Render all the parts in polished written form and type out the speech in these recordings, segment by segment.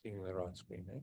Seeing the right screen, eh?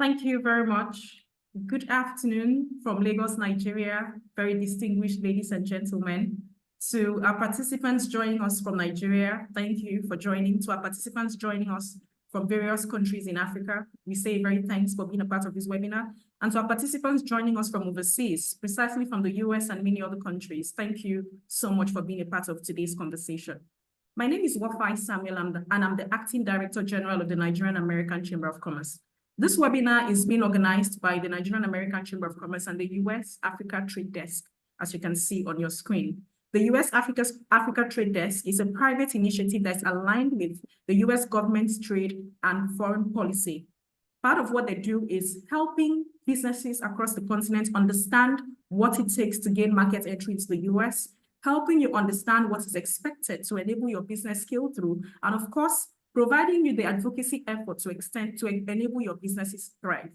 Thank you very much. Good afternoon from Lagos, Nigeria, very distinguished ladies and gentlemen. To our participants joining us from Nigeria, thank you for joining. To our participants joining us from various countries in Africa, we say very thanks for being a part of this webinar. And to our participants joining us from overseas, precisely from the US and many other countries, thank you so much for being a part of today's conversation. My name is Wafai Samuel, and I'm the Acting Director General of the Nigerian American Chamber of Commerce. This webinar is being organized by the Nigerian American Chamber of Commerce and the US Africa Trade Desk, as you can see on your screen. The US Africa Trade Desk is a private initiative that's aligned with the US government's trade and foreign policy. Part of what they do is helping businesses across the continent understand what it takes to gain market entry into the US, helping you understand what is expected to enable your business scale through, and of course, providing you the advocacy effort to enable your businesses thrive.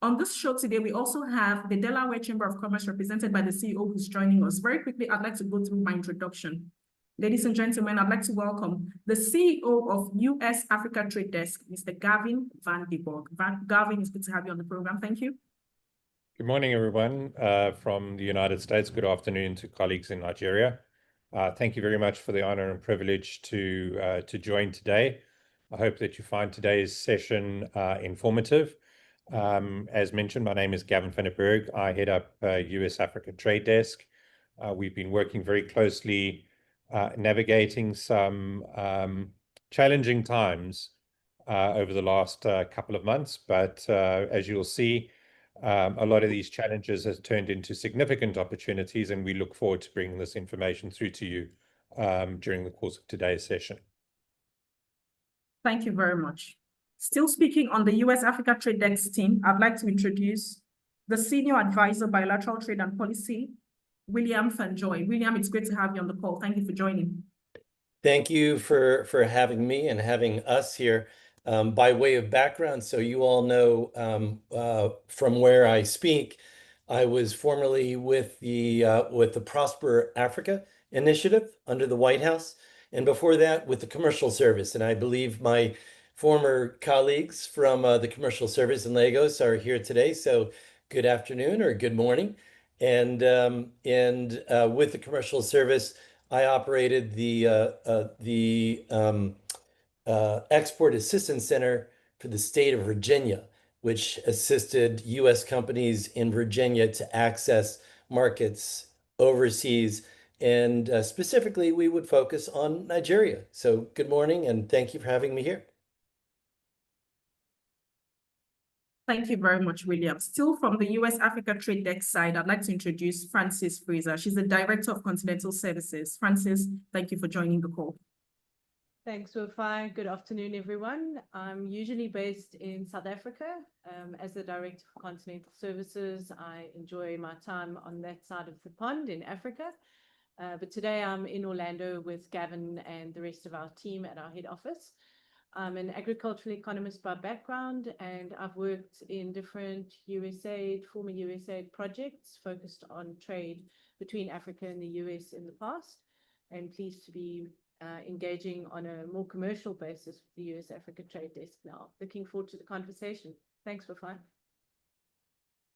On this show today, we also have the Delaware Chamber of Commerce represented by the CEO who's joining us. Very quickly, I'd like to go through my introduction. Ladies and gentlemen, I'd like to welcome the CEO of US Africa Trade Desk, Mr. Gavin van de Borg. Gavin, it's good to have you on the program. Thank you. Good morning, everyone, from the United States. Good afternoon to colleagues in Nigeria. Thank you very much for the honor and privilege to join today. I hope that you find today's session informative. As mentioned, my name is Gavin van de Borg. I head up US Africa Trade Desk. We've been working very closely navigating some challenging times over the last couple of months, but as you'll see, a lot of these challenges has turned into significant opportunities, and we look forward to bringing this information through to you during the course of today's session. Thank you very much. Still speaking on the US Africa Trade Desk team, I'd like to introduce the Senior Advisor, Bilateral Trade and Policy, William Fanjoy. William, it's great to have you on the call. Thank you for joining. Thank you for having me and having us here. By way of background, so you all know from where I speak, I was formerly with the Prosper Africa initiative under the White House, and before that with the Commercial Service. And I believe my former colleagues from the Commercial Service in Lagos are here today. So good afternoon or good morning. And with the Commercial Service, I operated the Export Assistance Center for the state of Virginia, which assisted U.S. companies in Virginia to access markets overseas. And specifically, we would focus on Nigeria. So good morning, and thank you for having me here. Thank you very much, William. Still from the US Africa Trade Desk side, I'd like to introduce Frances Fraser. She's the Director of Continental Services. Frances, thank you for joining the call. Thanks, Wofai. Good afternoon, everyone. I'm usually based in South Africa. As the Director of Continental Services, I enjoy my time on that side of the pond in Africa. But today I'm in Orlando with Gavin and the rest of our team at our head office. I'm an agricultural economist by background, and I've worked in different former USAID projects focused on trade between Africa and the US in the past, and pleased to be engaging on a more commercial basis with the US Africa Trade Desk now. Looking forward to the conversation. Thanks, Wofai.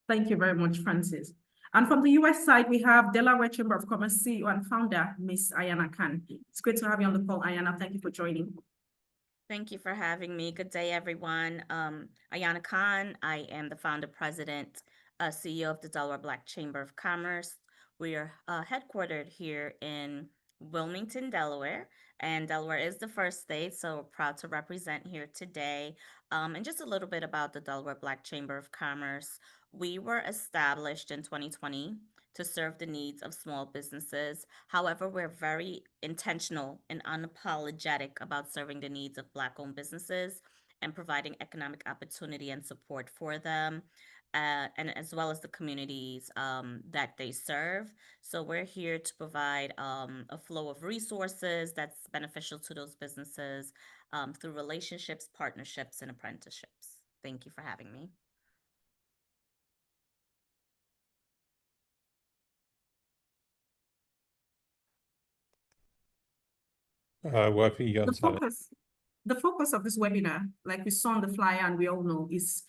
Thank you very much, Frances. And from the US side, we have Delaware Chamber of Commerce CEO and founder, Ms. Ayana Khan. It's great to have you on the call, Ayana. Thank you for joining. Thank you for having me. Good day, everyone. Ayana Khan. I am the founder, president, CEO of the Delaware Black Chamber of Commerce. We are headquartered here in Wilmington, Delaware, and Delaware is the first state, so we're proud to represent here today. And just a little bit about the Delaware Black Chamber of Commerce. We were established in 2020 to serve the needs of small businesses. However, we're very intentional and unapologetic about serving the needs of Black-owned businesses and providing economic opportunity and support for them, and as well as the communities that they serve. So we're here to provide a flow of resources that's beneficial to those businesses through relationships, partnerships, and apprenticeships. Thank you for having me. The focus of this webinar, like we saw on the flyer and we all know, is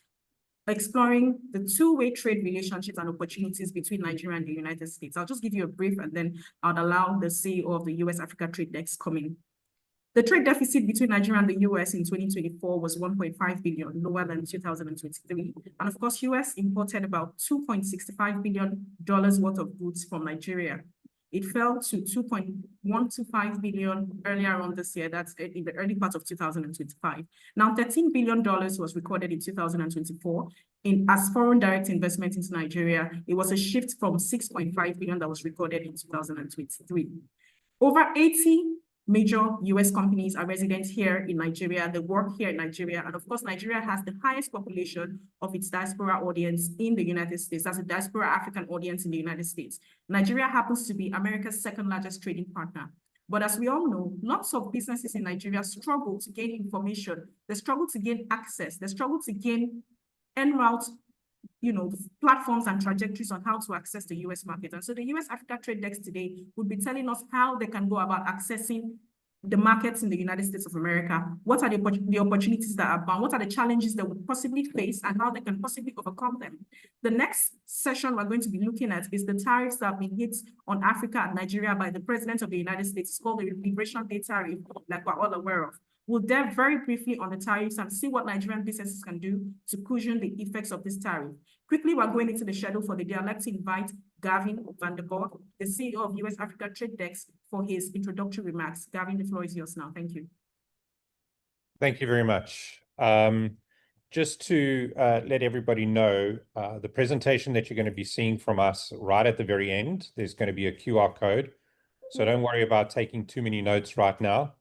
exploring the two-way trade relationships and opportunities between Nigeria and the United States. I'll just give you a brief and then I'll allow the CEO of the US Africa Trade Desk come in. The trade deficit between Nigeria and the US in 2024 was 1.5 billion, lower than 2023. And of course, US imported about $2.65 billion worth of goods from Nigeria. It fell to 2.125 billion earlier on this year. That's in the early part of 2025. Now, $13 billion was recorded in 2024 as foreign direct investment into Nigeria. It was a shift from 6.5 billion that was recorded in 2023. Over 80 major US companies are resident here in Nigeria. They work here in Nigeria. And of course, Nigeria has the highest population of its diaspora audience in the United States. That's a diaspora African audience in the United States. Nigeria happens to be America's second largest trading partner. But as we all know, lots of businesses in Nigeria struggle to gain information. They struggle to gain access. They struggle to gain en route platforms and trajectories on how to access the US market. And so the US Africa Trade Desk today would be telling us how they can go about accessing the markets in the United States of America. What are the opportunities that are bound? What are the challenges they would possibly face and how they can possibly overcome them? The next session we're going to be looking at is the tariffs that have been hit on Africa and Nigeria by the President of the United States. It's called the Liberation Day Tariff, like we're all aware of. We'll delve very briefly on the tariffs and see what Nigerian businesses can do to cushion the effects of this tariff. Quickly, we're going into the schedule for the day. I'd like to invite Gavin van der Borg, the CEO of US Africa Trade Desk, for his introductory remarks. Gavin, the floor is yours now. Thank you. Thank you very much. Just to let everybody know, the presentation that you're going to be seeing from us right at the very end, there's going to be a QR code. So don't worry about taking too many notes right now.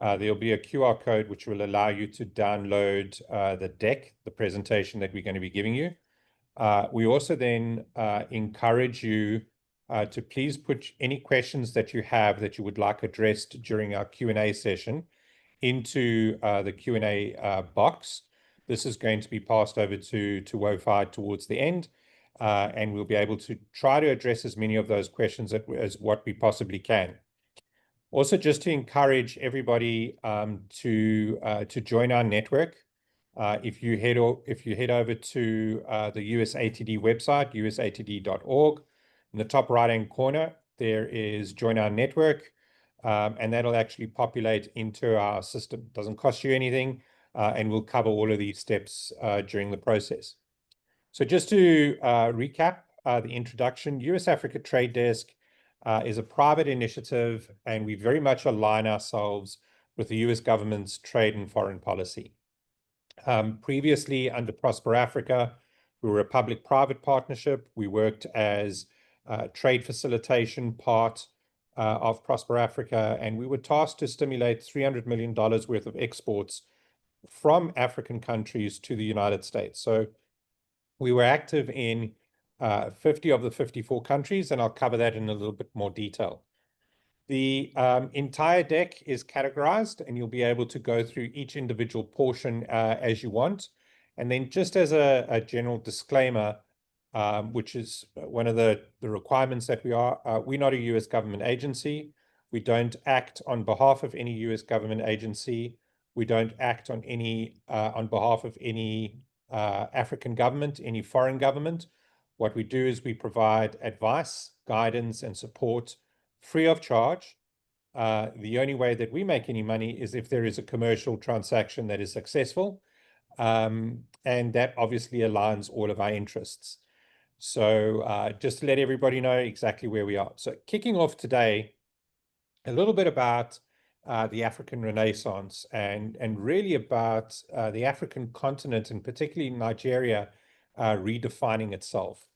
There'll be a QR code which will allow you to download the deck, the presentation that we're going to be giving you. We also then encourage you to please put any questions that you have that you would like addressed during our Q&A session into the Q&A box. This is going to be passed over to Wofi towards the end, and we'll be able to try to address as many of those questions as what we possibly can. Also, just to encourage everybody to join our network, if you head over to the USATD website, usatd.org, in the top right-hand corner, there is Join Our Network, and that'll actually populate into our system. It doesn't cost you anything, and we'll cover all of these steps during the process. So just to recap the introduction, US Africa Trade Desk is a private initiative, and we very much align ourselves with the US government's trade and foreign policy. Previously, under Prosper Africa, we were a public-private partnership. We worked as trade facilitation part of Prosper Africa, and we were tasked to stimulate $300 million worth of exports from African countries to the United States. So we were active in 50 of the 54 countries, and I'll cover that in a little bit more detail. The entire deck is categorized, and you'll be able to go through each individual portion as you want. And then just as a general disclaimer, which is one of the requirements that we're not a US government agency. We don't act on behalf of any US government agency. We don't act on behalf of any African government, any foreign government. What we do is we provide advice, guidance, and support free of charge. The only way that we make any money is if there is a commercial transaction that is successful, and that obviously aligns all of our interests. So just to let everybody know exactly where we are. So kicking off today, a little bit about the African Renaissance and really about the African continent, and particularly Nigeria, redefining itself.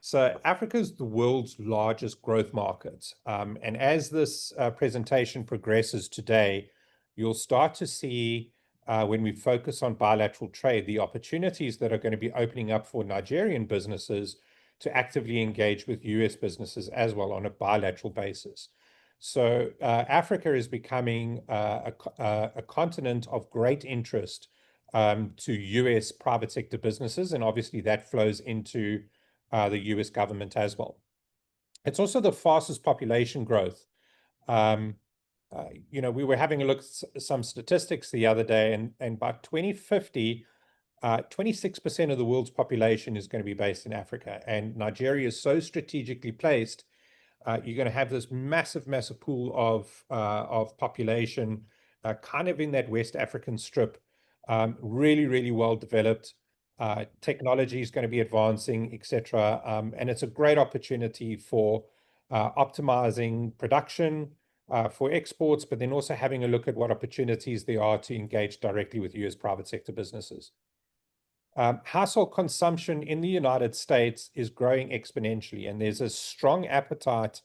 So Africa is the world's largest growth market. And as this presentation progresses today, you'll start to see, when we focus on bilateral trade, the opportunities that are going to be opening up for Nigerian businesses to actively engage with US businesses as well on a bilateral basis. So Africa is becoming a continent of great interest to US private sector businesses, and obviously that flows into the US government as well. It's also the fastest population growth. We were having a look at some statistics the other day, and by 2050, 26% of the world's population is going to be based in Africa, and Nigeria is so strategically placed. You're going to have this massive pool of population kind of in that West African strip, really well developed. Technology is going to be advancing, etc. And it's a great opportunity for optimizing production for exports, but then also having a look at what opportunities there are to engage directly with US private sector businesses. Household consumption in the United States is growing exponentially, and there's a strong appetite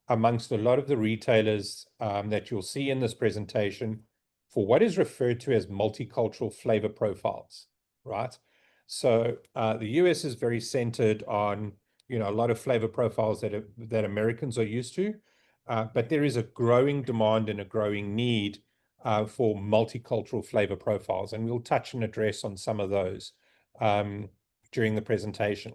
amongst a lot of the retailers that you'll see in this presentation for what is referred to as multicultural flavor profiles, right? So the US is very centered on, a lot of flavor profiles that Americans are used to, but there is a growing demand and a growing need for multicultural flavor profiles, and we'll touch and address on some of those. during the presentation.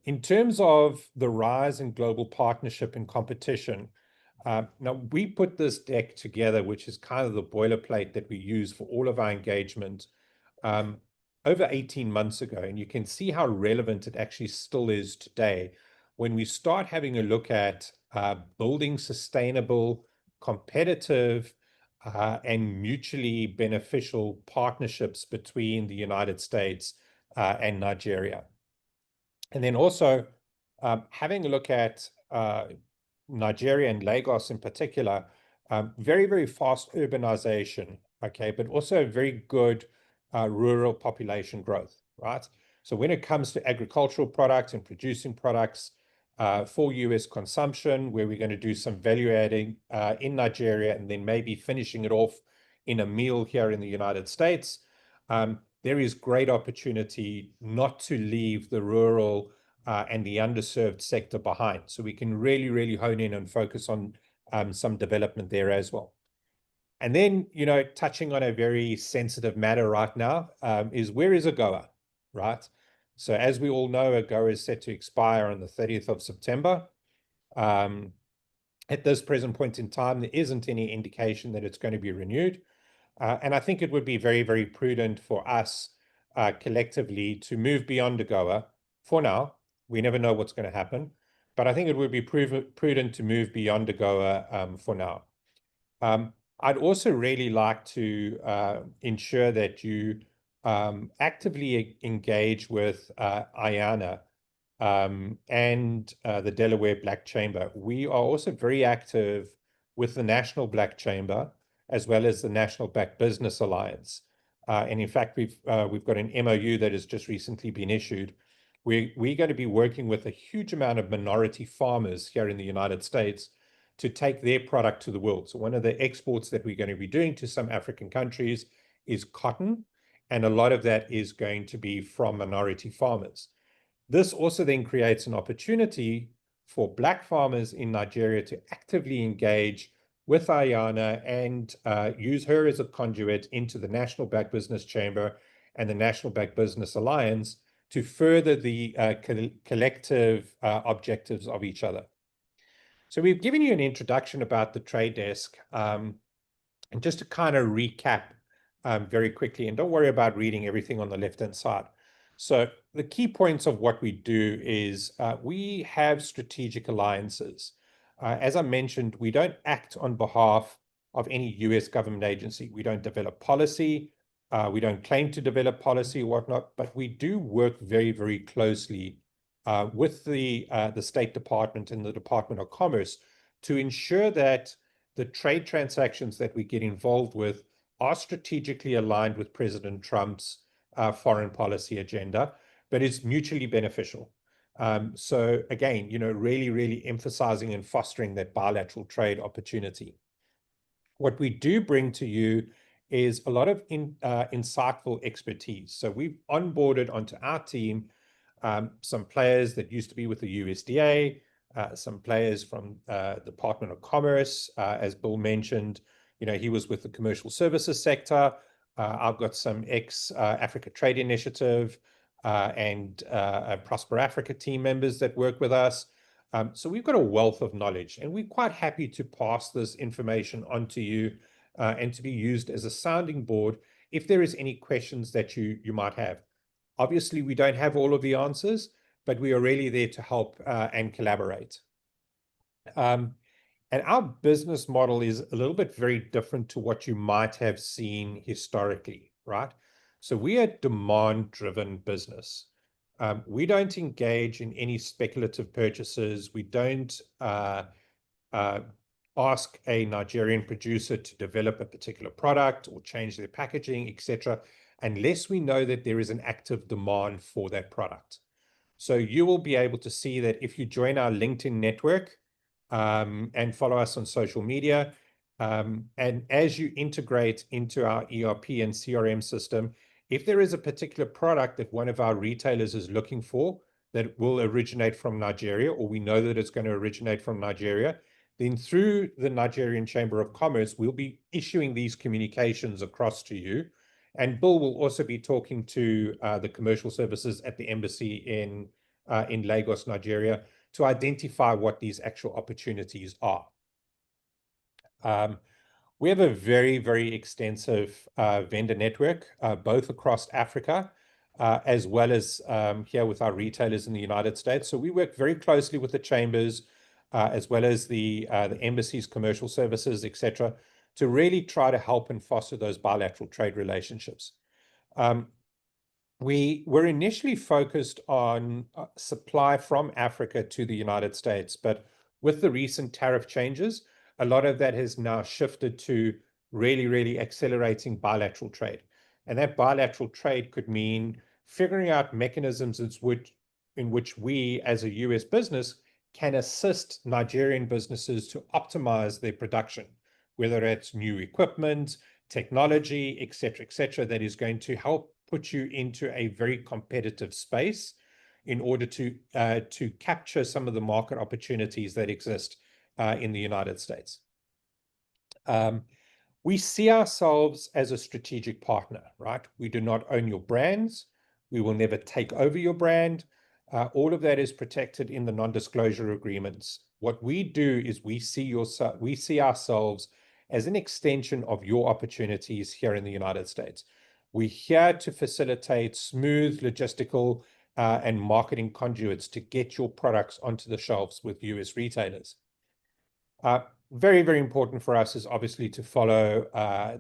In terms of the rise in global partnership and competition, now we put this deck together, which is kind of the boilerplate that we use for all of our engagement, over 18 months ago, and you can see how relevant it actually still is today when we start having a look at building sustainable, competitive, and mutually beneficial partnerships between the United States and Nigeria. And then also having a look at Nigeria and Lagos in particular, very, very fast urbanization, okay, but also very good rural population growth, right? So when it comes to agricultural products and producing products for US consumption, where we're going to do some value adding in Nigeria and then maybe finishing it off in a meal here in the United States, there is great opportunity not to leave the rural and the underserved sector behind. So we can really, really hone in and focus on some development there as well. And then, you know, touching on a very sensitive matter right now is where is AGOA, right? So as we all know, AGOA is set to expire on the 30th of September. At this present point in time, there isn't any indication that it's going to be renewed. And I think it would be very, very prudent for us collectively to move beyond AGOA for now. We never know what's going to happen, but I think it would be prudent to move beyond AGOA for now. I'd also really like to ensure that you actively engage with IANA and the Delaware Black Chamber. We are also very active with the National Black Chamber as well as the National Black Business Alliance. And in fact, we've got an MOU that has just recently been issued. We're going to be working with a huge amount of minority farmers here in the United States to take their product to the world. So one of the exports that we're going to be doing to some African countries is cotton, and a lot of that is going to be from minority farmers. This also then creates an opportunity for Black farmers in Nigeria to actively engage with Ayana and use her as a conduit into the National Black Business Chamber and the National Black Business Alliance to further the collective objectives of each other. So we've given you an introduction about the trade desk, and just to kind of recap very quickly, and don't worry about reading everything on the left-hand side. So the key points of what we do is we have strategic alliances. As I mentioned, we don't act on behalf of any US government agency. We don't develop policy. We don't claim to develop policy or whatnot, but we do work very, very closely with the State Department and the Department of Commerce to ensure that the trade transactions that we get involved with are strategically aligned with President Trump's foreign policy agenda, but it's mutually beneficial. So again, you know, really, really emphasizing and fostering that bilateral trade opportunity. What we do bring to you is a lot of insightful expertise. So we've onboarded onto our team some players that used to be with the USDA, some players from the Department of Commerce, as Bill mentioned. You know, he was with the commercial services sector. I've got some ex-Africa Trade Initiative and Prosper Africa team members that work with us. So we've got a wealth of knowledge, and we're quite happy to pass this information on to you and to be used as a sounding board if there is any questions that you might have. Obviously, we don't have all of the answers, but we are really there to help and collaborate. And our business model is a little bit very different to what you might have seen historically, right? So we are a demand-driven business. We don't engage in any speculative purchases. We don't ask a Nigerian producer to develop a particular product or change their packaging, etc., unless we know that there is an active demand for that product. So you will be able to see that if you join our LinkedIn network and follow us on social media, and as you integrate into our ERP and CRM system, if there is a particular product that one of our retailers is looking for that will originate from Nigeria, or we know that it's going to originate from Nigeria, then through the Nigerian Chamber of Commerce, we'll be issuing these communications across to you. And Bill will also be talking to the commercial services at the embassy in Lagos, Nigeria, to identify what these actual opportunities are. We have a very, very extensive vendor network, both across Africa, as well as here with our retailers in the United States. So we work very closely with the chambers, as well as the embassies, commercial services, etc., to really try to help and foster those bilateral trade relationships. We were initially focused on supply from Africa to the United States, but with the recent tariff changes, a lot of that has now shifted to really, really accelerating bilateral trade. And that bilateral trade could mean figuring out mechanisms in which we, as a US business, can assist Nigerian businesses to optimize their production, whether it's new equipment, technology, et cetera, that is going to help put you into a very competitive space in order to capture some of the market opportunities that exist in the United States. We see ourselves as a strategic partner, right? We do not own your brands. We will never take over your brand. All of that is protected in the non-disclosure agreements. What we do is we see ourselves as an extension of your opportunities here in the United States. We're here to facilitate smooth logistical and marketing conduits to get your products onto the shelves with US retailers. Very, very important for us is obviously to follow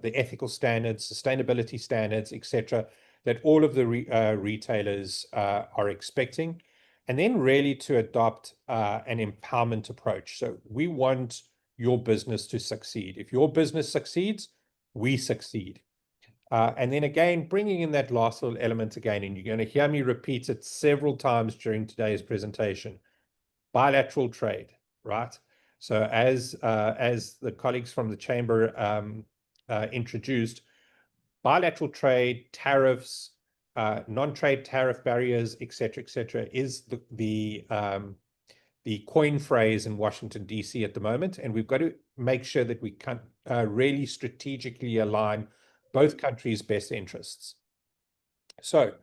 the ethical standards, sustainability standards, etc., that all of the retailers are expecting, and then really to adopt an empowerment approach. So we want your business to succeed. If your business succeeds, we succeed. And then again, bringing in that last little element again, and you're going to hear me repeat it several times during today's presentation, bilateral trade, right? So as the colleagues from the chamber introduced, bilateral trade, tariffs, non-trade tariff barriers, et cetera, is the coin phrase in Washington, D.C. at the moment. And we've got to make sure that we can really strategically align both countries' best interests. So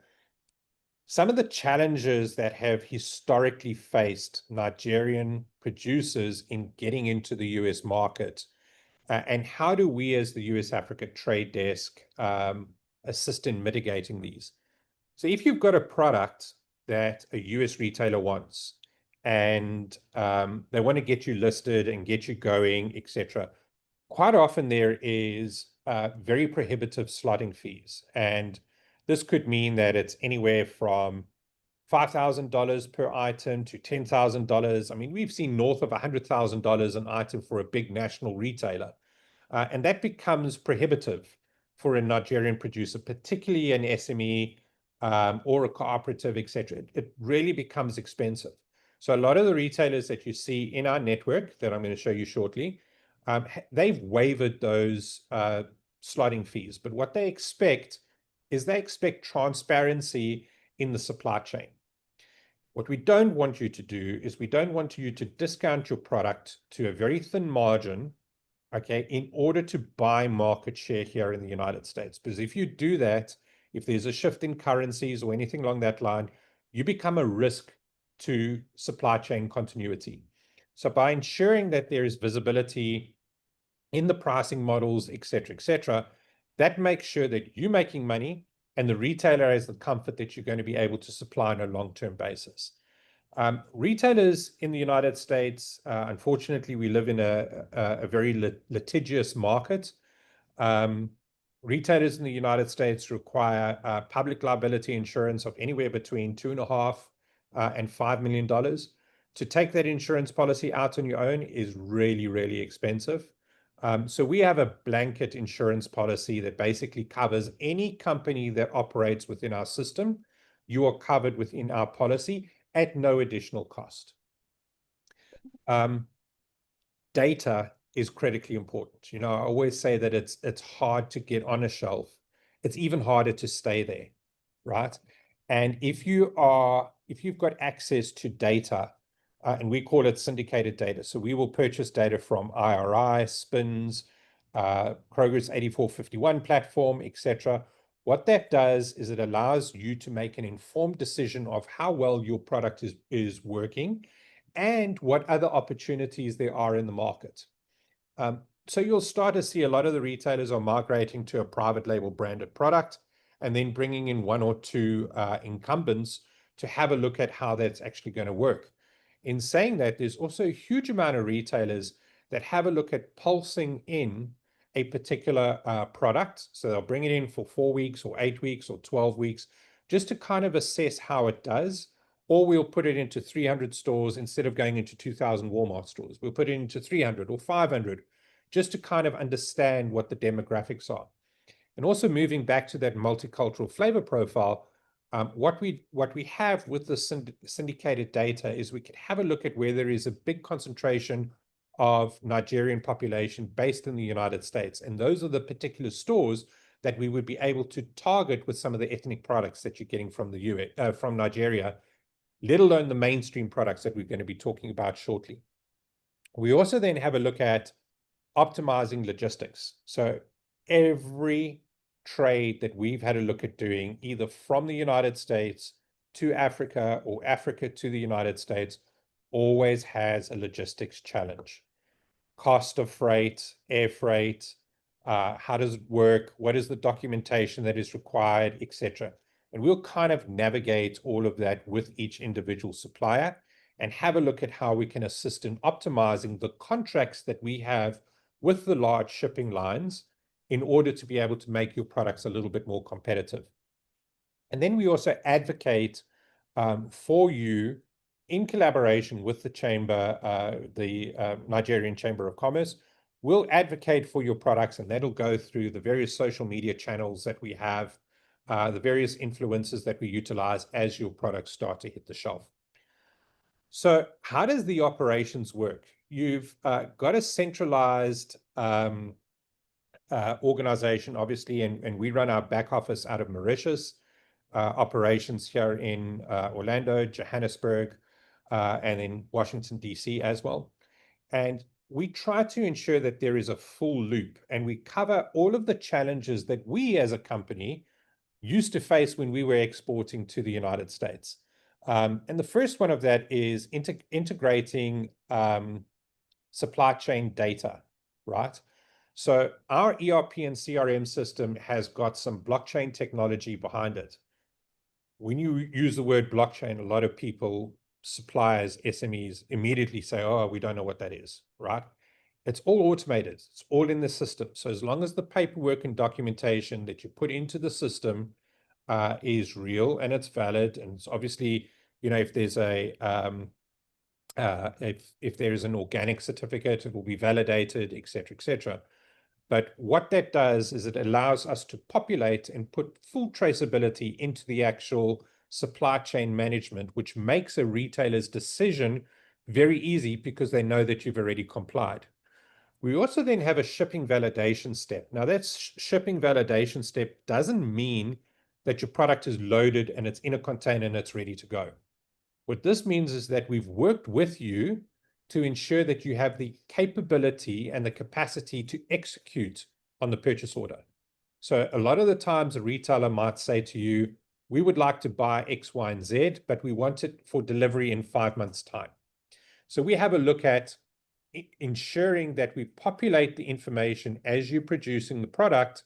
some of the challenges that have historically faced Nigerian producers in getting into the US market, and how do we as the US Africa Trade Desk assist in mitigating these? So if you've got a product that a US retailer wants, and they want to get you listed and get you going, etc., quite often there is very prohibitive slotting fees. And this could mean that it's anywhere from $5,000 per item to $10,000. I mean, we've seen north of $100,000 an item for a big national retailer. And that becomes prohibitive for a Nigerian producer, particularly an SME or a cooperative, etc. It really becomes expensive. So a lot of the retailers that you see in our network that I'm going to show you shortly, they've waived those slotting fees. But what they expect is they expect transparency in the supply chain. What we don't want you to do is we don't want you to discount your product to a very thin margin, okay, in order to buy market share here in the United States. Because if you do that, if there's a shift in currencies or anything along that line, you become a risk to supply chain continuity. So by ensuring that there is visibility in the pricing models, et cetera, that makes sure that you're making money and the retailer has the comfort that you're going to be able to supply on a long-term basis. Retailers in the United States, unfortunately, we live in a very litigious market. Retailers in the United States require public liability insurance of anywhere between $2.5 and $5 million. To take that insurance policy out on your own is really, really expensive. So we have a blanket insurance policy that basically covers any company that operates within our system. You are covered within our policy at no additional cost. Data is critically important. You know, I always say that it's hard to get on a shelf. It's even harder to stay there, right? And if you've got access to data, and we call it syndicated data. So we will purchase data from IRI, SPINS, Kroger's 8451 platform, etc. What that does is it allows you to make an informed decision of how well your product is working and what other opportunities there are in the market. So you'll start to see a lot of the retailers are migrating to a private label branded product and then bringing in one or two incumbents to have a look at how that's actually going to work. In saying that, there's also a huge amount of retailers that have a look at pulsing in a particular product. So they'll bring it in for 4 weeks or 8 weeks or 12 weeks, just to kind of assess how it does. Or we'll put it into 300 stores instead of going into 2,000 Walmart stores. We'll put it into 300 or 500, just to kind of understand what the demographics are. And also moving back to that multicultural flavor profile, what we have with the syndicated data is we can have a look at where there is a big concentration of Nigerian population based in the United States. And those are the particular stores that we would be able to target with some of the ethnic products that you're getting from the US, from Nigeria, let alone the mainstream products that we're going to be talking about shortly. We also then have a look at optimizing logistics. So every trade that we've had a look at doing, either from the United States to Africa or Africa to the United States, always has a logistics challenge. Cost of freight, air freight, how does it work? What is the documentation that is required, etc. And we'll kind of navigate all of that with each individual supplier and have a look at how we can assist in optimizing the contracts that we have with the large shipping lines in order to be able to make your products a little bit more competitive. And then we also advocate for you in collaboration with the Chamber, the Nigerian Chamber of Commerce. We'll advocate for your products, and that'll go through the various social media channels that we have, the various influencers that we utilize as your products start to hit the shelf. So how does the operations work? You've got a centralized organization, obviously, and we run our back office out of Mauritius, operations here in Orlando, Johannesburg, and in Washington, D.C. as well. And we try to ensure that there is a full loop, and we cover all of the challenges that we as a company used to face when we were exporting to the United States. And the first one of that is integrating supply chain data, right? So our ERP and CRM system has got some blockchain technology behind it. When you use the word blockchain, a lot of people, suppliers, SMEs, immediately say, oh, we don't know what that is, right? It's all automated. It's all in the system. So as long as the paperwork and documentation that you put into the system is real and it's valid, and it's obviously, you know, if there's a if there is an organic certificate, it will be validated, et cetera, et cetera. But what that does is it allows us to populate and put full traceability into the actual supply chain management, which makes a retailer's decision very easy because they know that you've already complied. We also then have a shipping validation step. Now, that shipping validation step doesn't mean that your product is loaded and it's in a container and it's ready to go. What this means is that we've worked with you to ensure that you have the capability and the capacity to execute on the purchase order. So a lot of the times a retailer might say to you, we would like to buy X, Y, and Z, but we want it for delivery in 5 months' time. So we have a look at ensuring that we populate the information as you're producing the product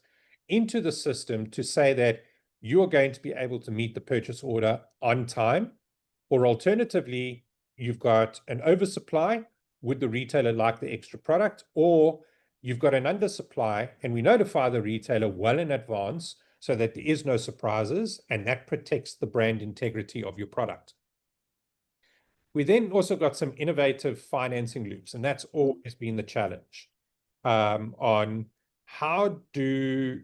into the system to say that you are going to be able to meet the purchase order on time, or alternatively, you've got an oversupply, would the retailer like the extra product, or you've got an undersupply, and we notify the retailer well in advance so that there is no surprises, and that protects the brand integrity of your product. We then also got some innovative financing loops, and that's always been the challenge on how do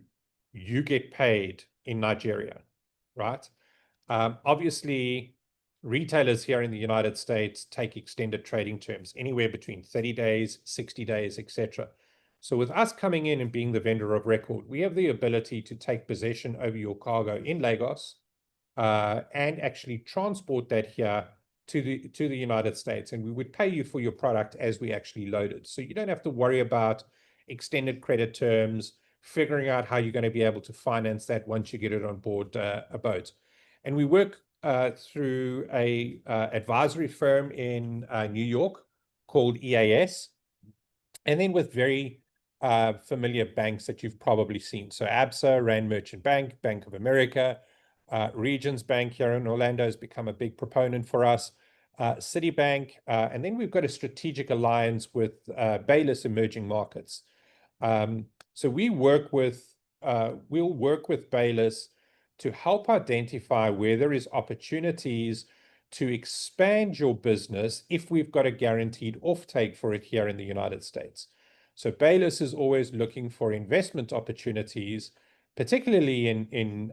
you get paid in Nigeria, right? Obviously, retailers here in the United States take extended trading terms, anywhere between 30 days, 60 days, etc. So with us coming in and being the vendor of record, we have the ability to take possession over your cargo in Lagos and actually transport that here to the United States, and we would pay you for your product as we actually load it. So you don't have to worry about extended credit terms, figuring out how you're going to be able to finance that once you get it on board a boat. And we work through a advisory firm in New York called EAS, and then with very familiar banks that you've probably seen. So ABSA, Rand Merchant Bank, Bank of America, Regions Bank here in Orlando has become a big proponent for us, Citibank, and then we've got a strategic alliance with Bayless Emerging Markets. So we'll work with Bayless to help identify where there is opportunities to expand your business if we've got a guaranteed offtake for it here in the United States. So Bayless is always looking for investment opportunities, particularly in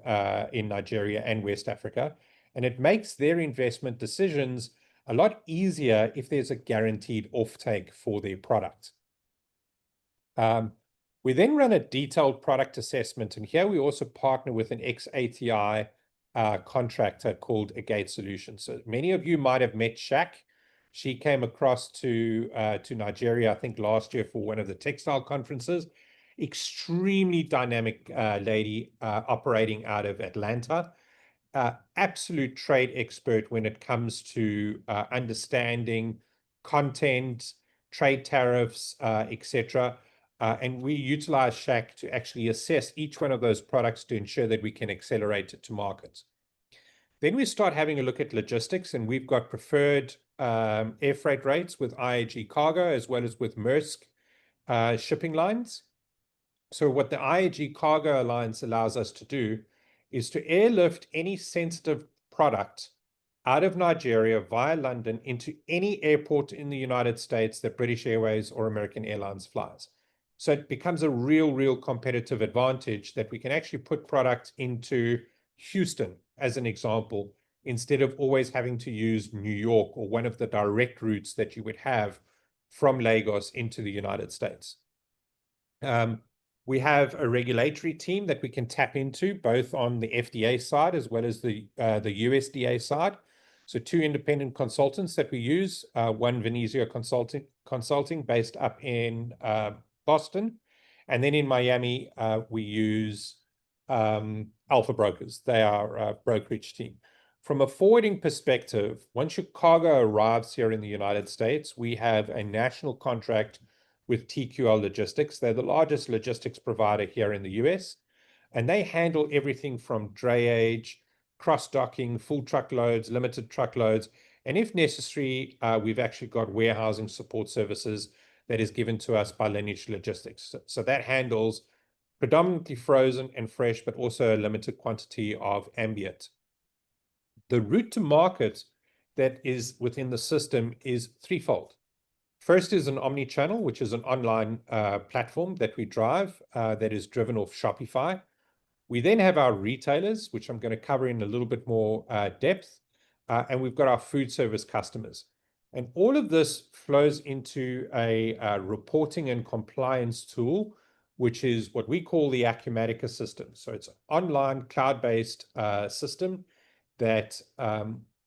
Nigeria and West Africa, and it makes their investment decisions a lot easier if there's a guaranteed offtake for their product. We then run a detailed product assessment, and here we also partner with an ex-ATI contractor called Agate Solutions. So many of you might have met Shaq. She came across to Nigeria, I think last year for one of the textile conferences. Extremely dynamic lady operating out of Atlanta. Absolute trade expert when it comes to understanding content, trade tariffs, etc. And we utilize Shaq to actually assess each one of those products to ensure that we can accelerate it to market. Then we start having a look at logistics, and we've got preferred air freight rates with IAG Cargo as well as with Maersk shipping lines. So what the IAG Cargo Alliance allows us to do is to airlift any sensitive product out of Nigeria via London into any airport in the United States that British Airways or American Airlines flies. So it becomes a real competitive advantage that we can actually put product into Houston, as an example, instead of always having to use New York or one of the direct routes that you would have from Lagos into the United States. We have a regulatory team that we can tap into, both on the FDA side as well as the USDA side. So 2 independent consultants that we use, one Venezia Consulting based up in Boston, and then in Miami we use Alpha Brokers. They are a brokerage team. From a forwarding perspective, once your cargo arrives here in the United States, we have a national contract with TQL Logistics. They're the largest logistics provider here in the US, and they handle everything from drayage, cross-docking, full truckloads, limited truckloads, and if necessary, we've actually got warehousing support services that is given to us by Lineage Logistics. So that handles predominantly frozen and fresh, but also a limited quantity of ambient. The route to market that is within the system is threefold. First is an omni-channel, which is an online platform that we drive that is driven off Shopify. We then have our retailers, which I'm going to cover in a little bit more depth, and we've got our food service customers. And all of this flows into a reporting and compliance tool, which is what we call the Acumatica system. So it's an online cloud-based system that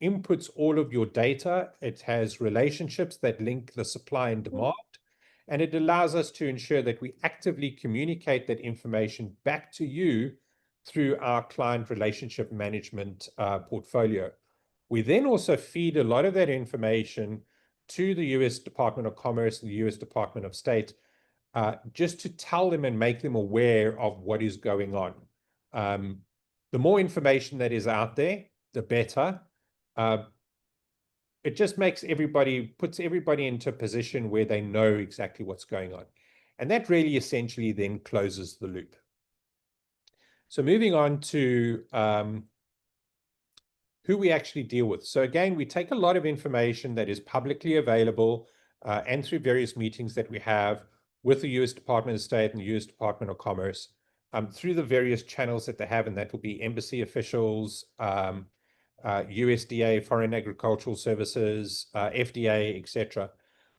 inputs all of your data. It has relationships that link the supply and demand, and it allows us to ensure that we actively communicate that information back to you through our client relationship management portfolio. We then also feed a lot of that information to the US Department of Commerce and the US Department of State, just to tell them and make them aware of what is going on. The more information that is out there, the better. It just puts everybody into a position where they know exactly what's going on. And that really essentially then closes the loop. So moving on to who we actually deal with. So again, we take a lot of information that is publicly available and through various meetings that we have with the US Department of State and the US Department of Commerce through the various channels that they have, and that will be embassy officials, USDA, Foreign Agricultural Services, FDA, etc.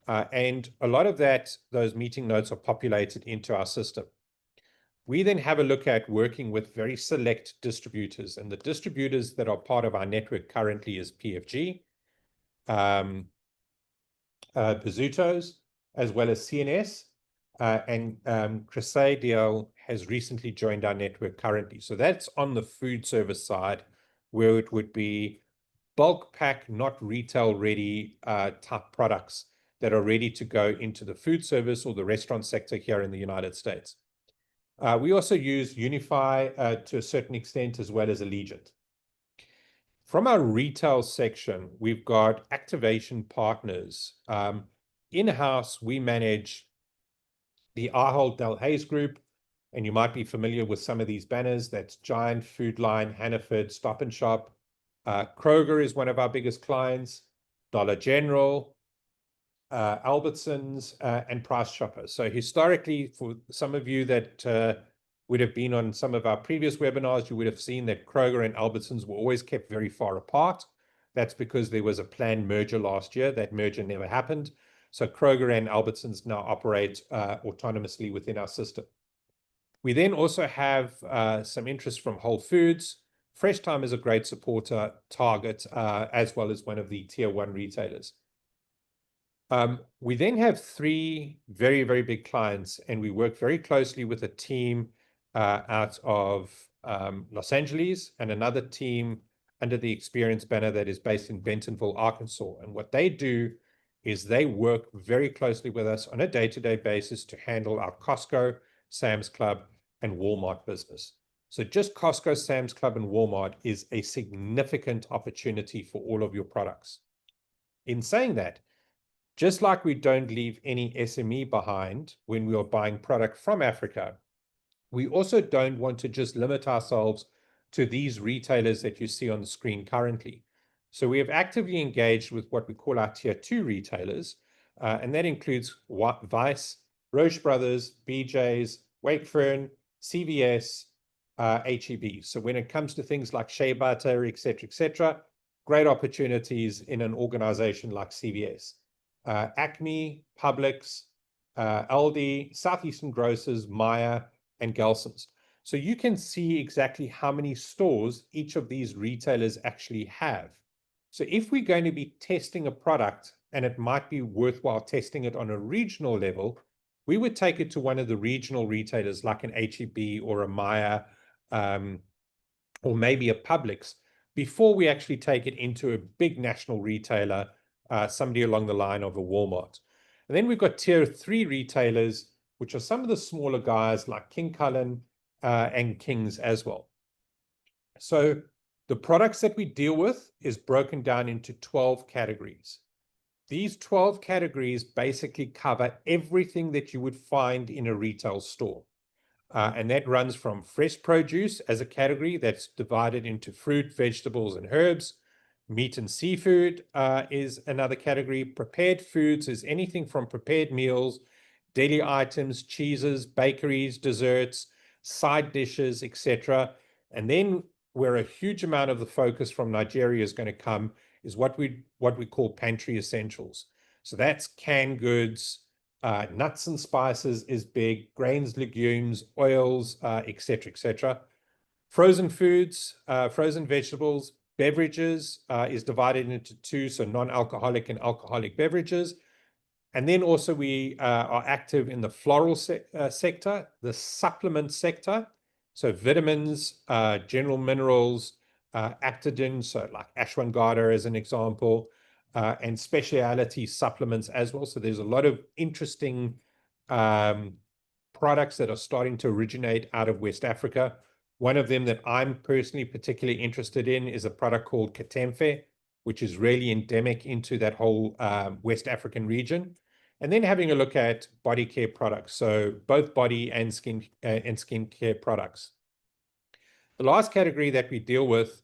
And a lot of those meeting notes are populated into our system. We then have a look at working with very select distributors, and the distributors that are part of our network currently is PFG, Bazzuto's, as well as CNS, and Crusade DL has recently joined our network currently. So that's on the food service side, where it would be bulk pack, not retail ready type products that are ready to go into the food service or the restaurant sector here in the United States. We also use Unify to a certain extent, as well as Allegiant. From our retail section, we've got activation partners. In-house, we manage the Ahold Delhaize Group, and you might be familiar with some of these banners. That's Giant, Food Line, Hannaford, Stop and Shop. Kroger is one of our biggest clients, Dollar General, Albertsons, and Price Chopper. So historically, for some of you that would have been on some of our previous webinars, you would have seen that Kroger and Albertsons were always kept very far apart. That's because there was a planned merger last year. That merger never happened. So Kroger and Albertsons now operate autonomously within our system. We then also have some interest from Whole Foods. Fresh Time is a great supporter target, as well as one of the tier 1 retailers. We then have 3 very, very big clients, and we work very closely with a team out of Los Angeles and another team under the Experience banner that is based in Bentonville, Arkansas. And what they do is they work very closely with us on a day-to-day basis to handle our Costco, Sam's Club, and Walmart business. So just Costco, Sam's Club, and Walmart is a significant opportunity for all of your products. In saying that, just like we don't leave any SME behind when we are buying product from Africa, we also don't want to just limit ourselves to these retailers that you see on the screen currently. So we have actively engaged with what we call our tier 2 retailers, and that includes Vice, Roche Brothers, BJ's, Wakefern, CVS, HEB. So when it comes to things like shea butter, et cetera, great opportunities in an organization like CVS. Acme, Publix, Aldi, Southeastern Grocers, Meijer, and Gelson's. So you can see exactly how many stores each of these retailers actually have. So if we're going to be testing a product, and it might be worthwhile testing it on a regional level, we would take it to one of the regional retailers like an HEB or a Meijer, or maybe a Publix, before we actually take it into a big national retailer, somebody along the line of a Walmart. And then we've got tier 3 retailers, which are some of the smaller guys like King Cullen and Kings as well. So the products that we deal with is broken down into 12 categories. These 12 categories basically cover everything that you would find in a retail store. And that runs from fresh produce as a category that's divided into fruit, vegetables, and herbs. Meat and seafood is another category. Prepared foods is anything from prepared meals, daily items, cheeses, bakeries, desserts, side dishes, etc. And then where a huge amount of the focus from Nigeria is going to come is what we call pantry essentials. So that's canned goods, nuts and spices is big, grains, legumes, oils, etc., etc. Frozen foods, frozen vegetables, beverages is divided into 2, so non-alcoholic and alcoholic beverages. And then also we are active in the floral sector, the supplement sector, so vitamins, general minerals, Actidin, so like ashwagandha as an example, and specialty supplements as well. So there's a lot of interesting products that are starting to originate out of West Africa. One of them that I'm personally particularly interested in is a product called Katemfe, which is really endemic into that whole West African region. And then having a look at body care products, so both body and skin care products. The last category that we deal with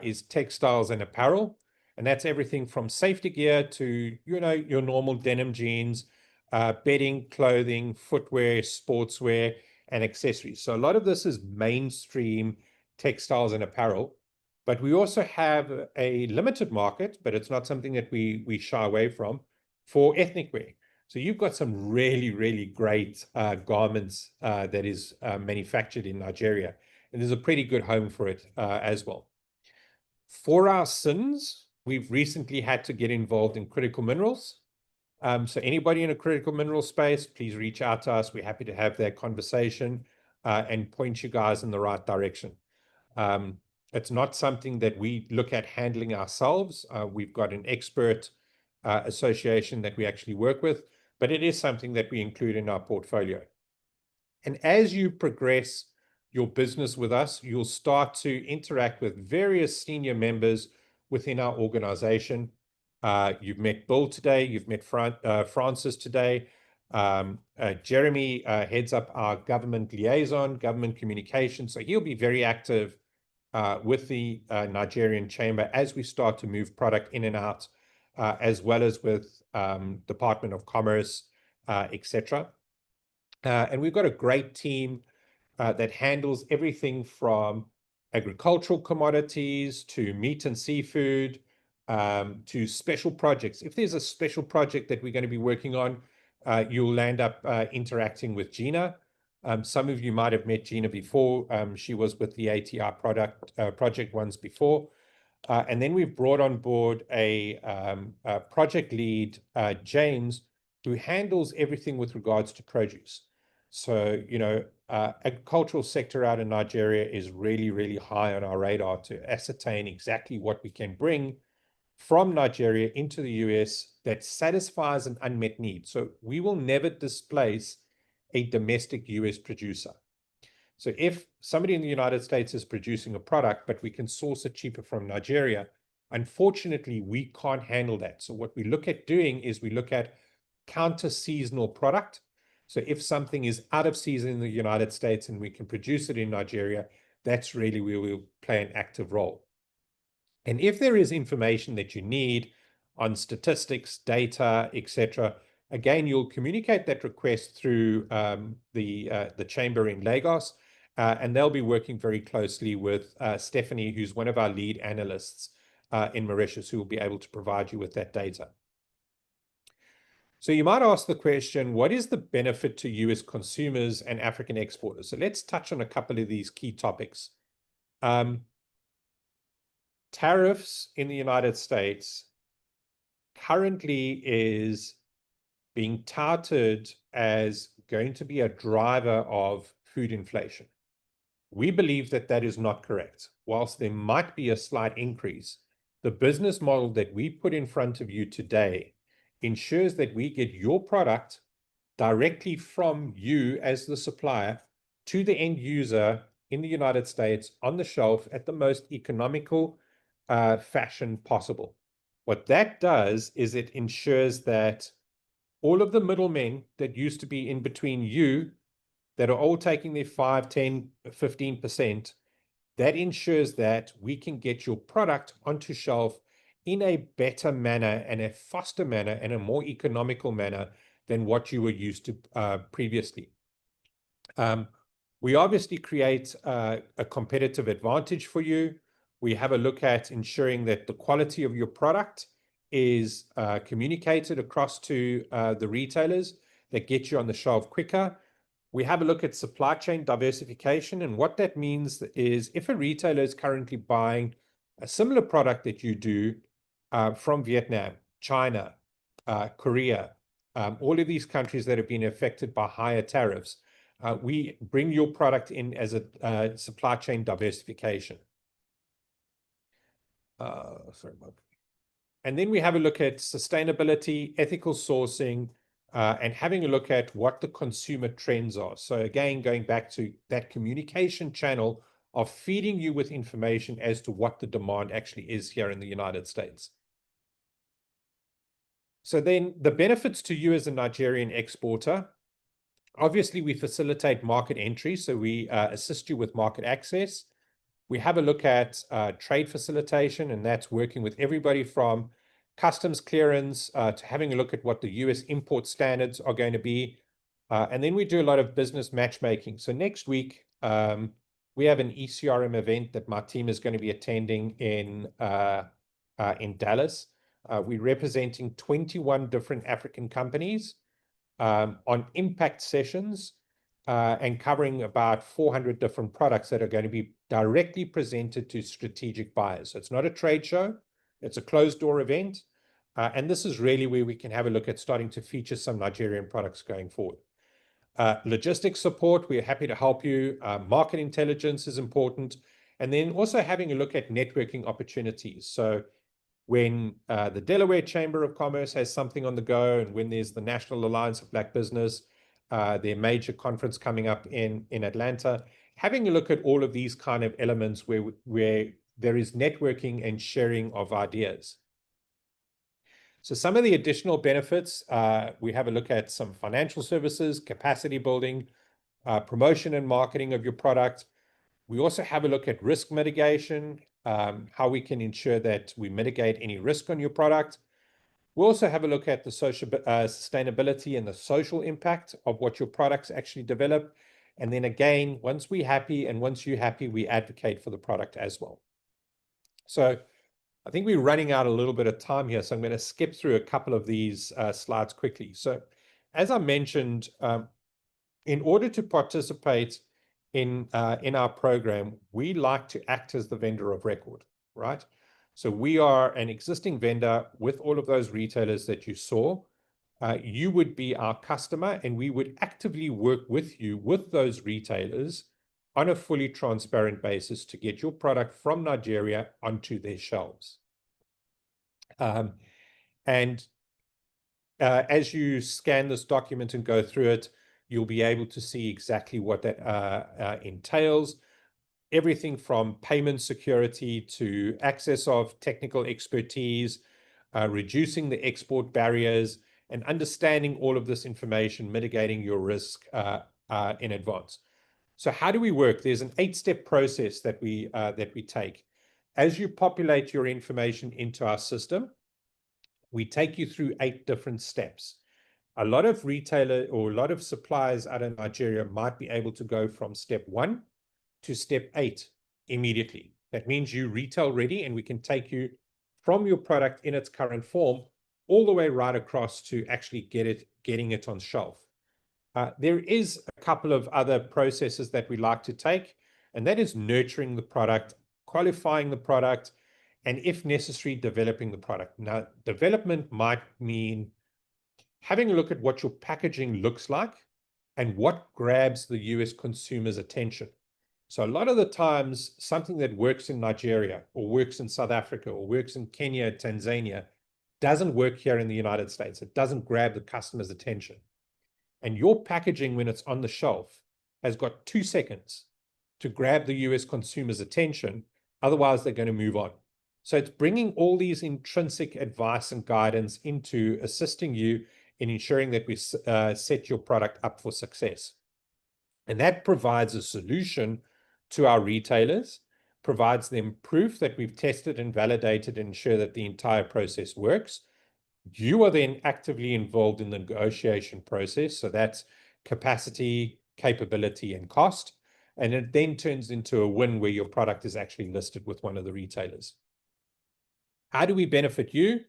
is textiles and apparel, and that's everything from safety gear to your normal denim jeans, bedding, clothing, footwear, sportswear, and accessories. So a lot of this is mainstream textiles and apparel, but we also have a limited market, but it's not something that we shy away from, for ethnic wear. So you've got some really, really great garments that is manufactured in Nigeria, and there's a pretty good home for it as well. For our sins, we've recently had to get involved in critical minerals. So anybody in a critical mineral space, please reach out to us. We're happy to have that conversation and point you guys in the right direction. It's not something that we look at handling ourselves. We've got an expert association that we actually work with, but it is something that we include in our portfolio. And as you progress your business with us, you'll start to interact with various senior members within our organization. You've met Bill today, you've met Francis today. Jeremy heads up our government liaison, government communication. So he'll be very active with the Nigerian Chamber as we start to move product in and out, as well as with Department of Commerce, etc. And we've got a great team that handles everything from agricultural commodities to meat and seafood to special projects. If there's a special project that we're going to be working on, you'll land up interacting with Gina. Some of you might have met Gina before. She was with the ATI project once before. And then we've brought on board a project lead, James, who handles everything with regards to produce. So, agricultural sector out in Nigeria is really, really high on our radar to ascertain exactly what we can bring from Nigeria into the US that satisfies an unmet need. So we will never displace a domestic US producer. So if somebody in the United States is producing a product, but we can source it cheaper from Nigeria, unfortunately, we can't handle that. So what we look at doing is we look at counter-seasonal product. So if something is out of season in the United States and we can produce it in Nigeria, that's really where we'll play an active role. And if there is information that you need on statistics, data, etc., again, you'll communicate that request through the chamber in Lagos, and they'll be working very closely with Stephanie, who's one of our lead analysts in Mauritius, who will be able to provide you with that data. So you might ask the question, what is the benefit to US consumers and African exporters? So let's touch on a couple of these key topics. Tariffs in the United States currently is being touted as going to be a driver of food inflation. We believe that that is not correct. Whilst there might be a slight increase, the business model that we put in front of you today ensures that we get your product directly from you as the supplier to the end user in the United States on the shelf at the most economical fashion possible. What that does is it ensures that all of the middlemen that used to be in between you, that are all taking their 5, 10, 15%, that ensures that we can get your product onto shelf in a better manner and a faster manner and a more economical manner than what you were used to previously. We obviously create a competitive advantage for you. We have a look at ensuring that the quality of your product is communicated across to the retailers that get you on the shelf quicker. We have a look at supply chain diversification, and what that means is if a retailer is currently buying a similar product that you do from Vietnam, China, Korea, all of these countries that have been affected by higher tariffs, we bring your product in as a supply chain diversification. And then we have a look at sustainability, ethical sourcing, and having a look at what the consumer trends are. So again, going back to that communication channel of feeding you with information as to what the demand actually is here in the United States. So then the benefits to you as a Nigerian exporter, obviously we facilitate market entry, so we assist you with market access. We have a look at trade facilitation, and that's working with everybody from customs clearance to having a look at what the US import standards are going to be. And then we do a lot of business matchmaking. So next week, we have an ECRM event that my team is going to be attending in Dallas. We're representing 21 different African companies on impact sessions and covering about 400 different products that are going to be directly presented to strategic buyers. So it's not a trade show, it's a closed door event. And this is really where we can have a look at starting to feature some Nigerian products going forward. Logistics support, we're happy to help you. Market intelligence is important. And then also having a look at networking opportunities. So when the Delaware Chamber of Commerce has something on the go, and when there's the National Alliance of Black Business, their major conference coming up in Atlanta, having a look at all of these kind of elements where there is networking and sharing of ideas. So some of the additional benefits, we have a look at some financial services, capacity building, promotion and marketing of your product. We also have a look at risk mitigation, how we can ensure that we mitigate any risk on your product. We'll also have a look at the social sustainability and the social impact of what your products actually develop. And then again, once we're happy and once you're happy, we advocate for the product as well. So I think we're running out a little bit of time here, so I'm going to skip through a couple of these slides quickly. So as I mentioned, in order to participate in our program, we like to act as the vendor of record, right? So we are an existing vendor with all of those retailers that you saw. You would be our customer, and we would actively work with you with those retailers on a fully transparent basis to get your product from Nigeria onto their shelves. As you scan this document and go through it, you'll be able to see exactly what that entails. Everything from payment security to access of technical expertise, reducing the export barriers, and understanding all of this information, mitigating your risk in advance. So how do we work? There's an 8-step process that we take. As you populate your information into our system, we take you through 8 different steps. A lot of retailers or a lot of suppliers out of Nigeria might be able to go from step 1 to step 8 immediately. That means you retail ready, and we can take you from your product in its current form all the way right across to actually getting it on shelf. There is a couple of other processes that we like to take, and that is nurturing the product, qualifying the product, and if necessary, developing the product. Now, development might mean having a look at what your packaging looks like and what grabs the US consumer's attention. So a lot of the times, something that works in Nigeria or works in South Africa or works in Kenya, Tanzania, doesn't work here in the United States. It doesn't grab the customer's attention. And your packaging, when it's on the shelf, has got 2 seconds to grab the US consumer's attention. Otherwise, they're going to move on. So it's bringing all these intrinsic advice and guidance into assisting you in ensuring that we set your product up for success. And that provides a solution to our retailers, provides them proof that we've tested and validated and ensure that the entire process works. You are then actively involved in the negotiation process. So that's capacity, capability, and cost. And it then turns into a win where your product is actually listed with one of the retailers. How do we benefit you?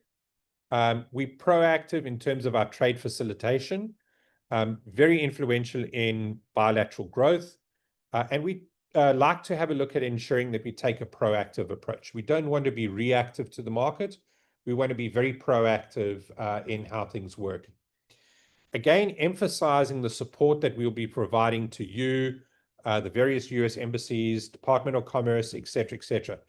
We're proactive in terms of our trade facilitation, very influential in bilateral growth. And we like to have a look at ensuring that we take a proactive approach. We don't want to be reactive to the market. We want to be very proactive in how things work. Again, emphasizing the support that we'll be providing to you, the various US embassies, Department of Commerce, et cetera,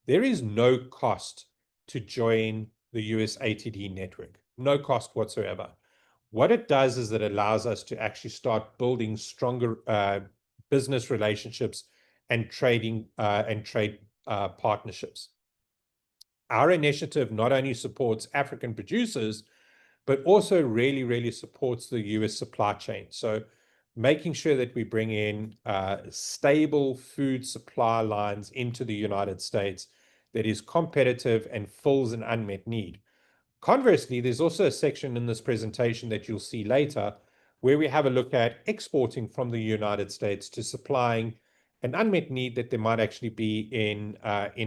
There is no cost to join the US ATD network, no cost whatsoever. What it does is it allows us to actually start building stronger business relationships and trade partnerships. Our initiative not only supports African producers, but also really supports the US supply chain. So making sure that we bring in stable food supply lines into the United States that is competitive and fills an unmet need. Conversely, there's also a section in this presentation that you'll see later where we have a look at exporting from the United States to supplying an unmet need that there might actually be in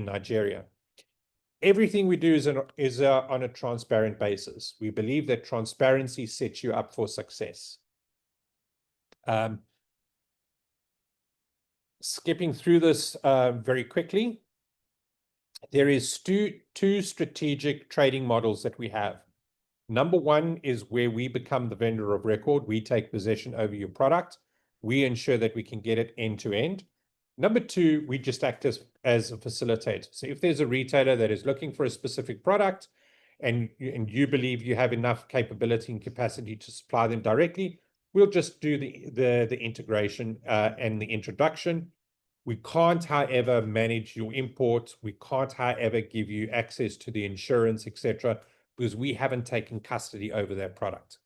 Nigeria. Everything we do is on a transparent basis. We believe that transparency sets you up for success. Skipping through this very quickly, there is two strategic trading models that we have. Number one is where we become the vendor of record. We take possession over your product. We ensure that we can get it end to end. Number two, we just act as a facilitator. So if there's a retailer that is looking for a specific product and you believe you have enough capability and capacity to supply them directly, we'll just do the integration and the introduction. We can't, however, manage your import. We can't, however, give you access to the insurance, etc., because we haven't taken custody over that product.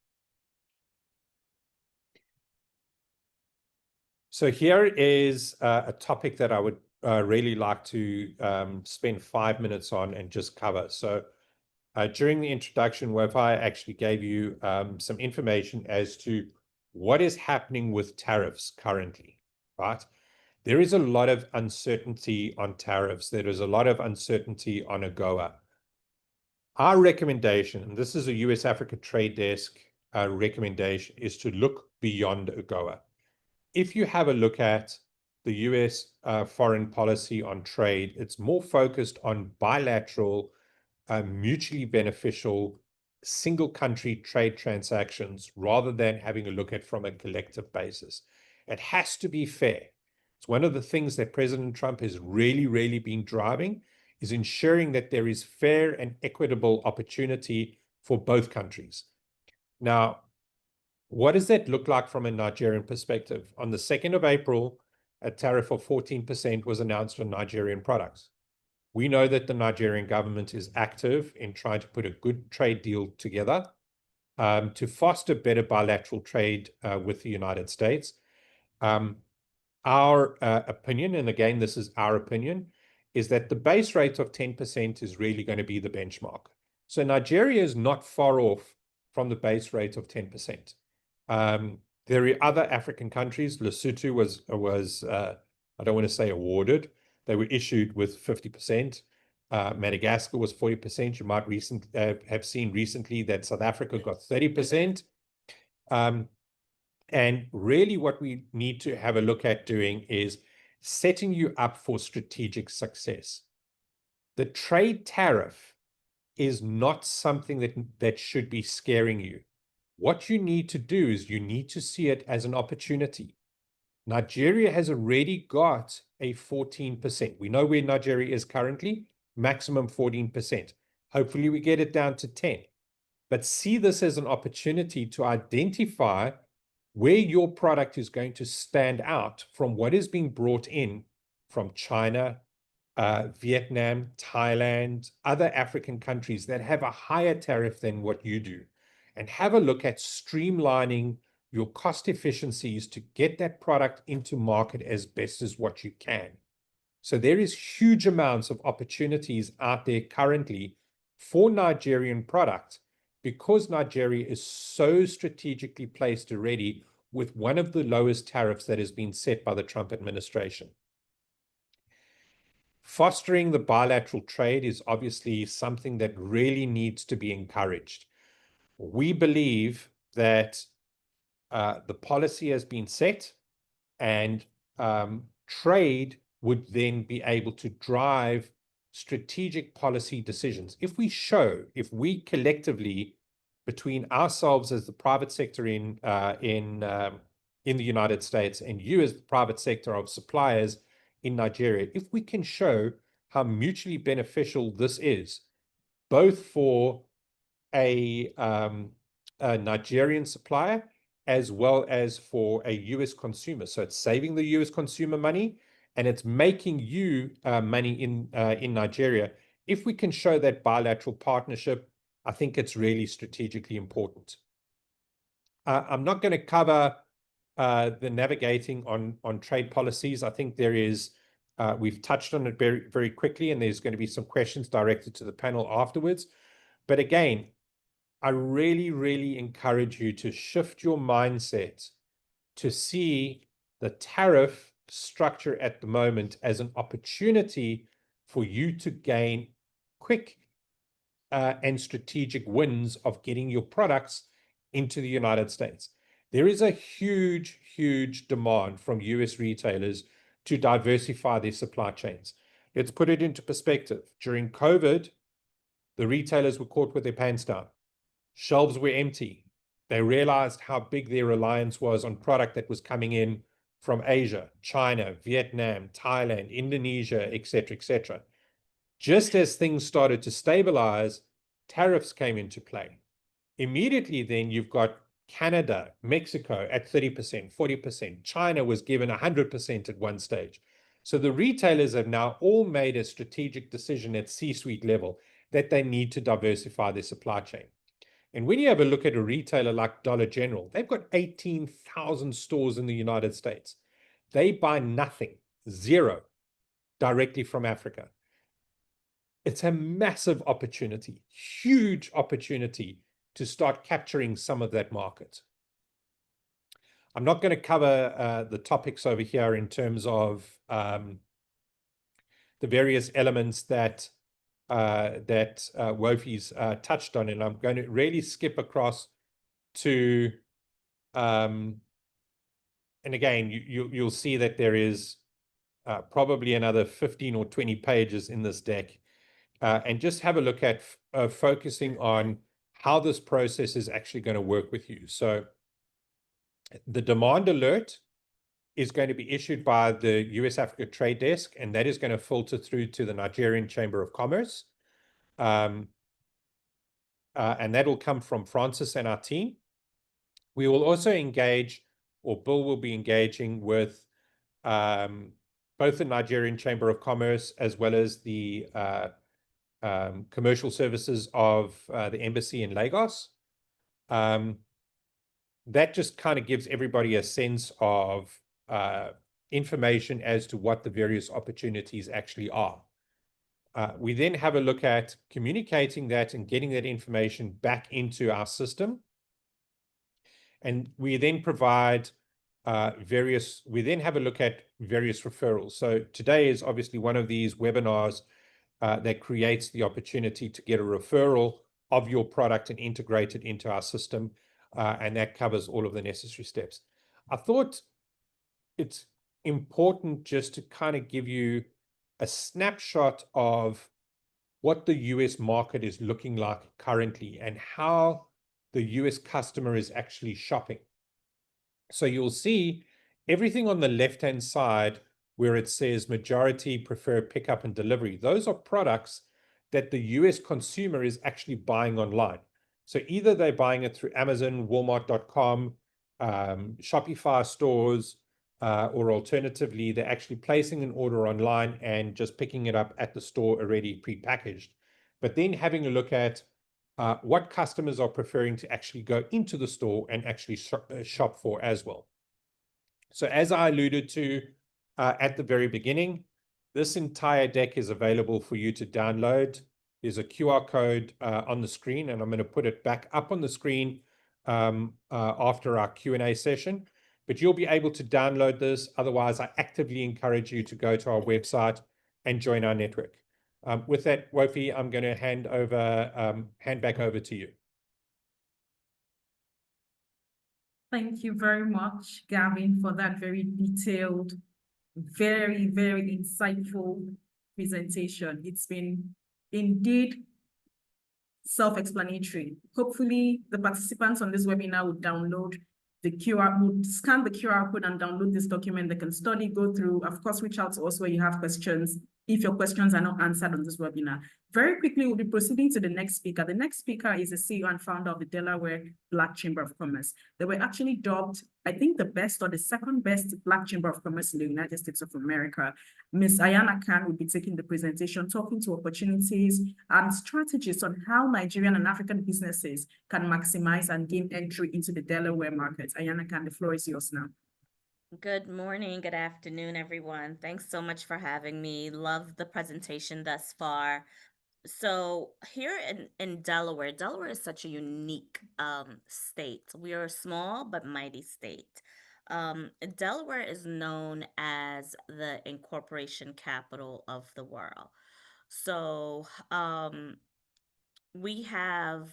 So here is a topic that I would really like to spend 5 minutes on and just cover. So during the introduction, Wofi actually gave you some information as to what is happening with tariffs currently, right? There is a lot of uncertainty on tariffs. There is a lot of uncertainty on AGOA. Our recommendation, and this is a US Africa Trade Desk recommendation, is to look beyond AGOA. If you have a look at the US foreign policy on trade, it's more focused on bilateral, mutually beneficial, single country trade transactions rather than having a look at from a collective basis. It has to be fair. It's one of the things that President Trump has really been driving, is ensuring that there is fair and equitable opportunity for both countries. Now, what does that look like from a Nigerian perspective? On the 2nd of April, a tariff of 14% was announced on Nigerian products. We know that the Nigerian government is active in trying to put a good trade deal together to foster better bilateral trade with the United States. Our opinion, and again, this is our opinion, is that the base rate of 10% is really going to be the benchmark. So Nigeria is not far off from the base rate of 10%. There are other African countries. Lesotho was I don't want to say awarded. They were issued with 50%. Madagascar was 40%. You might have seen recently that South Africa got 30%. And really what we need to have a look at doing is setting you up for strategic success. The trade tariff is not something that should be scaring you. What you need to do is you need to see it as an opportunity. Nigeria has already got a 14%. We know where Nigeria is currently, maximum 14%. Hopefully we get it down to 10. But see this as an opportunity to identify where your product is going to stand out from what is being brought in from China, Vietnam, Thailand, other African countries that have a higher tariff than what you do. And have a look at streamlining your cost efficiencies to get that product into market as best as what you can. So there is huge amounts of opportunities out there currently for Nigerian product, because Nigeria is so strategically placed already with one of the lowest tariffs that has been set by the Trump administration. Fostering the bilateral trade is obviously something that really needs to be encouraged. We believe that the policy has been set, and trade would then be able to drive strategic policy decisions. If we collectively, between ourselves as the private sector in the United States and you as the private sector of suppliers in Nigeria, if we can show how mutually beneficial this is, both for a Nigerian supplier as well as for a US consumer. So it's saving the US consumer money, and it's making you money in Nigeria. If we can show that bilateral partnership, I think it's really strategically important. I'm not going to cover the navigating on trade policies. I think there is, we've touched on it very quickly, and there's going to be some questions directed to the panel afterwards. But again, I really encourage you to shift your mindset to see the tariff structure at the moment as an opportunity for you to gain quick and strategic wins of getting your products into the United States. There is a huge demand from US retailers to diversify their supply chains. Let's put it into perspective. During COVID, the retailers were caught with their pants down. Shelves were empty. They realized how big their reliance was on product that was coming in from Asia, China, Vietnam, Thailand, Indonesia, etc., etc. Just as things started to stabilize, tariffs came into play. Immediately then you've got Canada, Mexico at 30%, 40%. China was given 100% at one stage. So the retailers have now all made a strategic decision at C-suite level that they need to diversify their supply chain. And when you have a look at a retailer like Dollar General, they've got 18,000 stores in the United States. They buy nothing, zero, directly from Africa. It's a massive opportunity, huge opportunity to start capturing some of that market. I'm not going to cover the topics over here in terms of the various elements that Wofi's touched on, and I'm going to really skip across to, and again, you'll see that there is probably another 15 or 20 pages in this deck, and just have a look at focusing on how this process is actually going to work with you. So the demand alert is going to be issued by the US Africa Trade Desk, and that is going to filter through to the Nigerian Chamber of Commerce. And that will come from Francis and our team. We will also engage, or Bill will be engaging with both the Nigerian Chamber of Commerce as well as the commercial services of the embassy in Lagos. That just kind of gives everybody a sense of information as to what the various opportunities actually are. We then have a look at communicating that and getting that information back into our system. And we then provide we then have a look at various referrals. So today is obviously one of these webinars that creates the opportunity to get a referral of your product and integrate it into our system. And that covers all of the necessary steps. I thought it's important just to kind of give you a snapshot of what the US market is looking like currently and how the US customer is actually shopping. So you'll see everything on the left-hand side where it says majority prefer pickup and delivery. Those are products that the US consumer is actually buying online. So either they're buying it through Amazon, Walmart.com, Shopify stores, or alternatively, they're actually placing an order online and just picking it up at the store already prepackaged. But then having a look at what customers are preferring to actually go into the store and actually shop for as well. So as I alluded to at the very beginning, this entire deck is available for you to download. There's a QR code on the screen, and I'm going to put it back up on the screen after our Q&A session. But you'll be able to download this. Otherwise, I actively encourage you to go to our website and join our network. With that, Wofi, I'm going to hand back over to you. Thank you very much, Gavin, for that very detailed, very, very insightful presentation. It's been indeed self-explanatory. Hopefully, the participants on this webinar would scan the QR code and download this document. They can study, go through, of course, reach out to us where you have questions if your questions are not answered on this webinar. Very quickly, we'll be proceeding to the next speaker. The next speaker is the CEO and founder of the Delaware Black Chamber of Commerce. They were actually dubbed, I think, the best or the second best Black Chamber of Commerce in the United States of America. Ms. Ayana Khan will be taking the presentation, talking to opportunities and strategies on how Nigerian and African businesses can maximize and gain entry into the Delaware market. Ayana Khan, the floor is yours now. Good morning, good afternoon, everyone. Thanks so much for having me. Love the presentation thus far. So here in Delaware, Delaware is such a unique state. We are a small but mighty state. Delaware is known as the incorporation capital of the world. So we have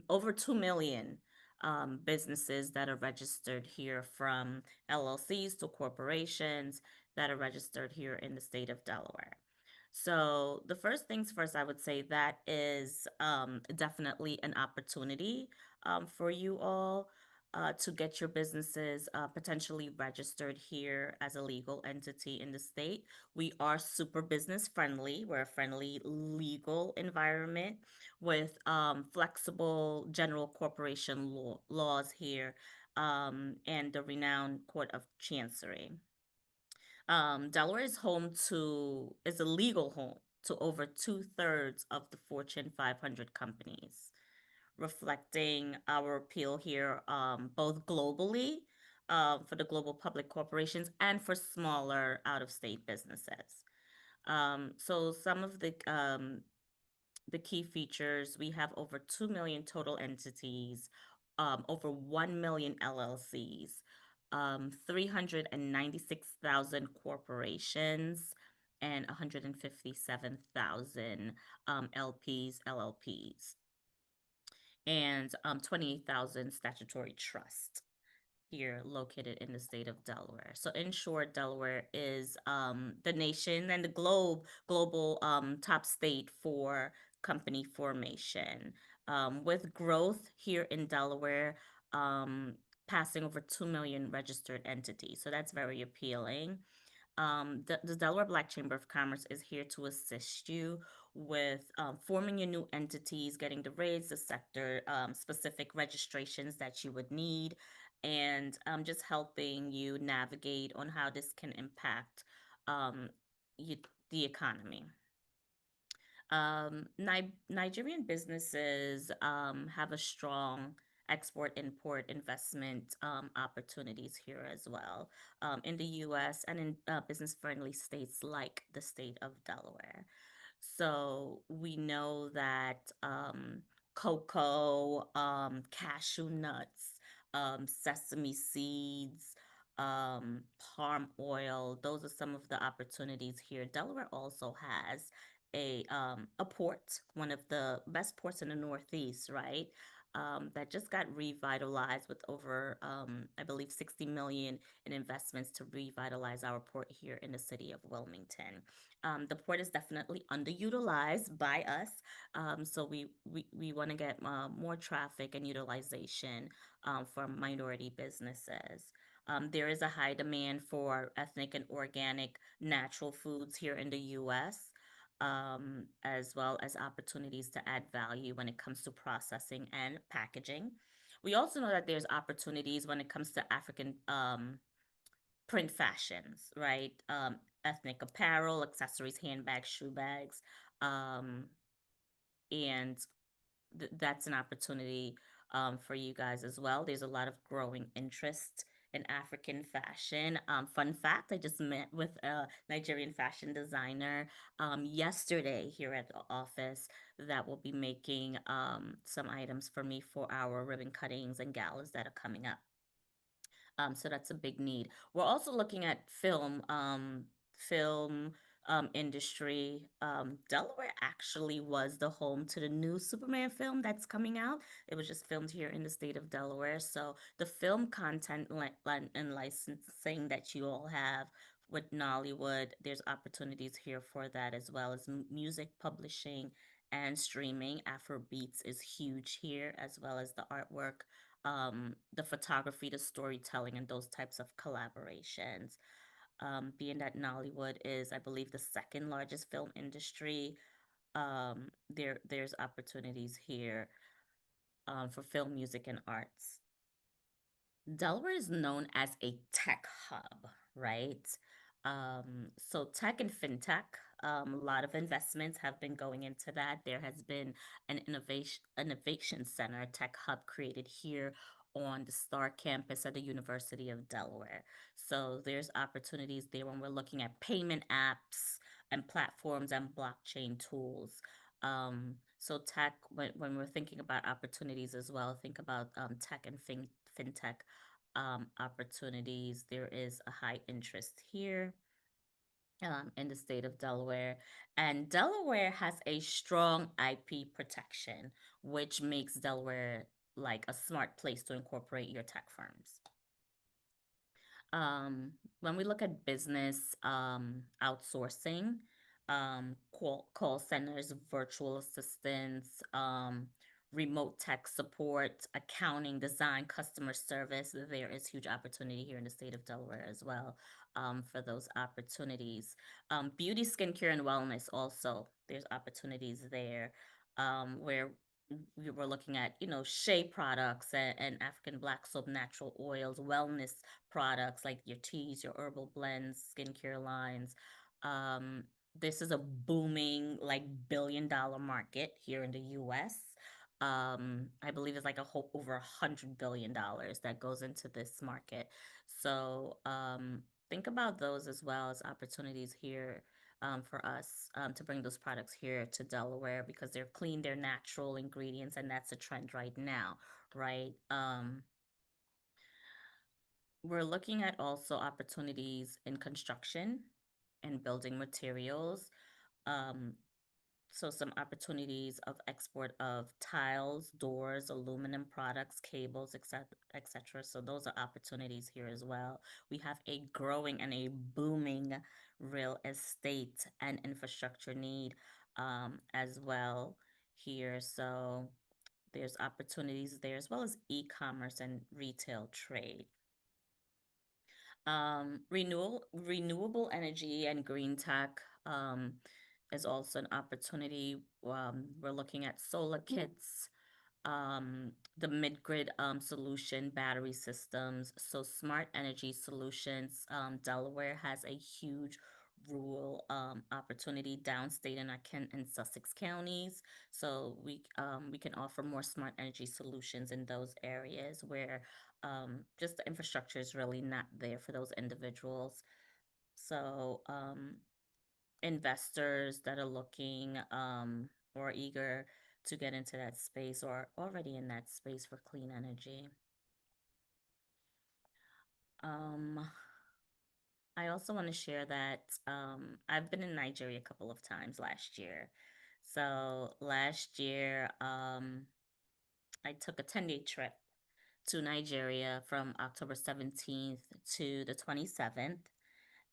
over 2 million businesses that are registered here, from LLCs to corporations that are registered here in the state of Delaware. So the first things first, I would say that is definitely an opportunity for you all to get your businesses potentially registered here as a legal entity in the state. We are super business friendly. We're a friendly legal environment with flexible general corporation laws here and the renowned Court of Chancery. Delaware is a legal home to over 2/3 of the Fortune 500 companies, reflecting our appeal here both globally for the global public corporations and for smaller out-of-state businesses. So some of the key features, we have over 2 million total entities, over 1 million LLCs, 396,000 corporations, and 157,000 LPs, LLPs, and 28,000 statutory trusts here located in the state of Delaware. So in short, Delaware is the nation and the global top state for company formation. With growth here in Delaware, passing over 2 million registered entities. So that's very appealing. The Delaware Black Chamber of Commerce is here to assist you with forming your new entities, getting the rates, the sector specific registrations that you would need, and just helping you navigate on how this can impact the economy. Nigerian businesses have a strong export-import investment opportunities here as well in the U.S. and in business-friendly states like the state of Delaware. So we know that cocoa, cashew nuts, sesame seeds, palm oil, those are some of the opportunities here. Delaware also has a port, one of the best ports in the Northeast, right? That just got revitalized with over, I believe, 60 million in investments to revitalize our port here in the city of Wilmington. The port is definitely underutilized by us, so we want to get more traffic and utilization for minority businesses. There is a high demand for ethnic and organic natural foods here in the U.S., as well as opportunities to add value when it comes to processing and packaging. We also know that there's opportunities when it comes to African print fashions, right? Ethnic apparel, accessories, handbags, shoe bags, and that's an opportunity for you guys as well. There's a lot of growing interest in African fashion. Fun fact, I just met with a Nigerian fashion designer yesterday here at the office that will be making some items for me for our ribbon cuttings and galas that are coming up. So that's a big need. We're also looking at film industry. Delaware actually was the home to the new Superman film that's coming out. It was just filmed here in the state of Delaware. So the film content and licensing that you all have with Nollywood, there's opportunities here for that, as well as music publishing and streaming. Afrobeats is huge here, as well as the artwork, the photography, the storytelling, and those types of collaborations. Being that Nollywood is, I believe, the second largest film industry, there's opportunities here for film, music, and arts. Delaware is known as a tech hub, right? So tech and fintech, a lot of investments have been going into that. There has been an innovation center, tech hub created here on the Star campus at the University of Delaware. So there's opportunities there when we're looking at payment apps and platforms and blockchain tools. So tech, when we're thinking about opportunities as well, think about tech and fintech opportunities. There is a high interest here in the state of Delaware. And Delaware has a strong IP protection, which makes Delaware like a smart place to incorporate your tech firms. When we look at business outsourcing, call centers, virtual assistants, remote tech support, accounting, design, customer service. There is huge opportunity here in the state of Delaware as well, for those opportunities. Beauty, skincare, and wellness also, there's opportunities there, where we were looking at, shea products and African black soap, natural oils, wellness products like your teas, your herbal blends, skincare lines. Um, this is a booming, like, $1 billion market here in the US. I believe it's like over $100 billion that goes into this market. So think about those as well as opportunities here, for us, to bring those products here to Delaware, because they're clean, they're natural ingredients, and that's a trend right now, right? We're looking at also opportunities in construction and building materials. Um, so some opportunities of export of tiles, doors, aluminum products, cables, etc. So those are opportunities here as well. We have a growing and a booming real estate and infrastructure need, as well here. So there's opportunities there, as well as e-commerce and retail trade. Renewable energy and green tech, is also an opportunity. We're looking at solar kits, the mid-grid solution, battery systems, so smart energy solutions. Delaware has a huge rural opportunity downstate in our Kent and Sussex counties. So we can offer more smart energy solutions in those areas where just the infrastructure is really not there for those individuals. So investors that are looking, or eager to get into that space, or already in that space for clean energy. I also want to share that I've been in Nigeria a couple of times last year. So last year, I took a 10-day trip to Nigeria from October 17th to the 27th.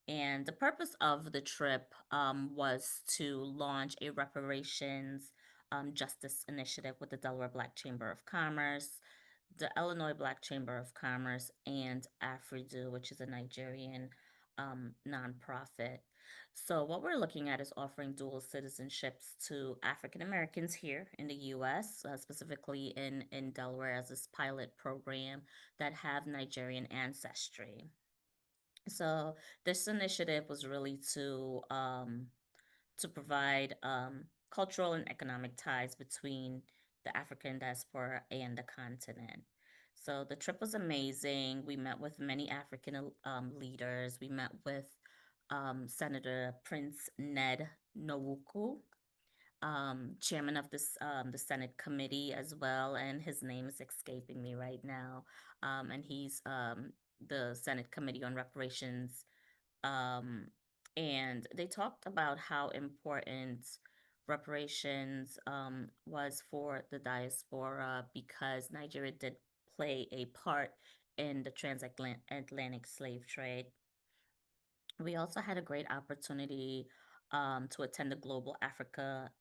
And the purpose of the trip was to launch a reparations justice initiative with the Delaware Black Chamber of Commerce, the Illinois Black Chamber of Commerce, and AfriDo, which is a Nigerian nonprofit. So what we're looking at is offering dual citizenships to African Americans here in the U.S., specifically in Delaware, as this pilot program that have Nigerian ancestry. So this initiative was really to provide cultural and economic ties between the African diaspora and the continent. So the trip was amazing. We met with many African leaders. We met with Senator Prince Ned Nwoko, chairman of this the Senate committee as well, and his name is escaping me right now. And he's the Senate Committee on Reparations, and they talked about how important reparations was for the diaspora, because Nigeria did play a part in the transatlantic slave trade. We also had a great opportunity to attend the Global Africa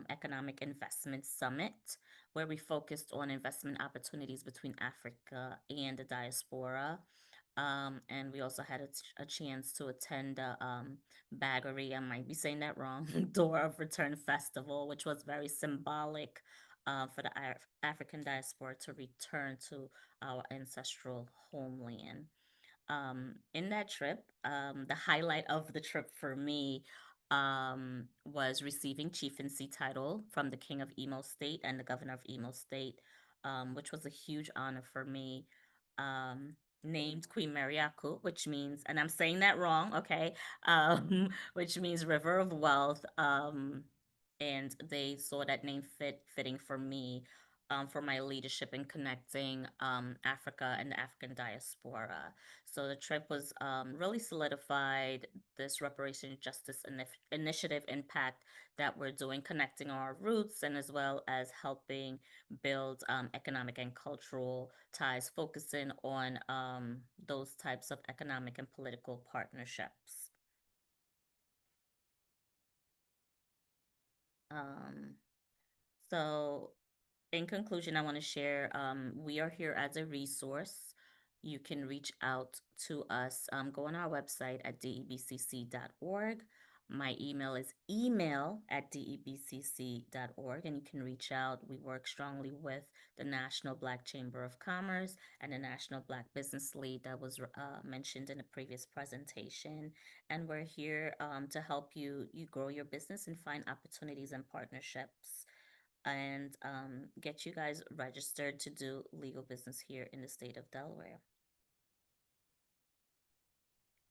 Economic Investment Summit, where we focused on investment opportunities between Africa and the diaspora. And we also had a chance to attend the Baggery, I might be saying that wrong, Door of Return Festival, which was very symbolic for the African diaspora to return to our ancestral homeland. In that trip, the highlight of the trip for me was receiving chieftaincy title from the King of Imo State and the Governor of Imo State, which was a huge honor for me. Named Queen Mariaku, which means, and I'm saying that wrong, okay, which means River of Wealth. And they saw that name fitting for me, for my leadership in connecting Africa and the African diaspora. So the trip was really solidified this reparation justice initiative impact that we're doing, connecting our roots, and as well as helping build economic and cultural ties, focusing on those types of economic and political partnerships. So in conclusion, I want to share, we are here as a resource. You can reach out to us. Go on our website at debcc.org. My email is email@debcc.org, and you can reach out. We work strongly with the National Black Chamber of Commerce and the National Black Business League that was mentioned in the previous presentation. And we're here to help you grow your business and find opportunities and partnerships, and get you guys registered to do legal business here in the state of Delaware.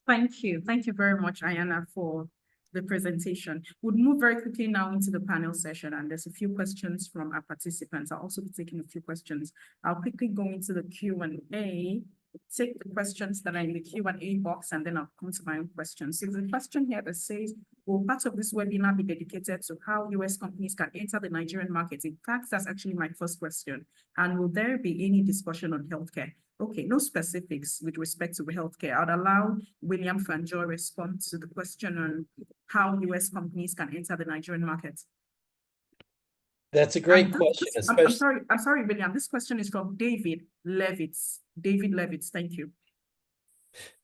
Thank you. Thank you very much, Ayana, for the presentation. We'll move very quickly now into the panel session, and there's a few questions from our participants. I'll also be taking a few questions. I'll quickly go into the Q&A, take the questions that are in the Q&A box, and then I'll come to my own questions. So there's a question here that says, will part of this webinar be dedicated to how US companies can enter the Nigerian market? In fact, that's actually my first question. And will there be any discussion on healthcare? Okay, no specifics with respect to healthcare. I'd allow William Fanjo respond to the question on how US companies can enter the Nigerian market. That's a great question, especially. I'm sorry, William. This question is from David Levitz. David Levitz, thank you.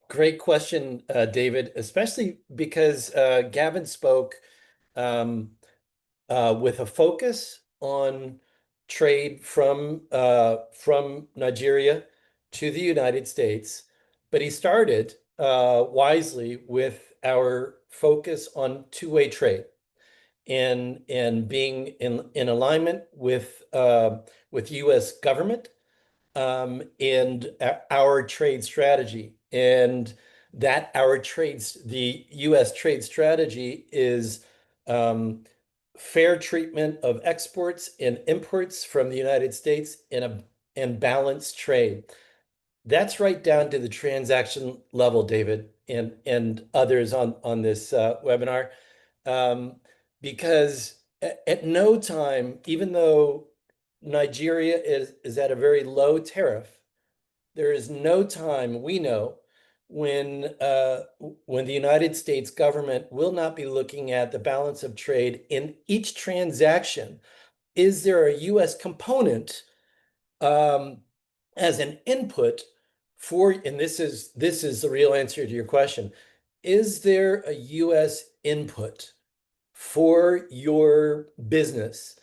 Great question, David, especially because Gavin spoke with a focus on trade from Nigeria to the United States, but he started wisely with our focus on two-way trade and being in alignment with U.S. government and our trade strategy, and that the U.S. trade strategy is fair treatment of exports and imports from the United States and balanced trade. That's right down to the transaction level, David, and others on this webinar, because at no time, even though Nigeria is at a very low tariff, there is no time we know when the United States government will not be looking at the balance of trade in each transaction. Is there a U.S. component as an input for, and this is the real answer to your question, is there a U.S. input for your business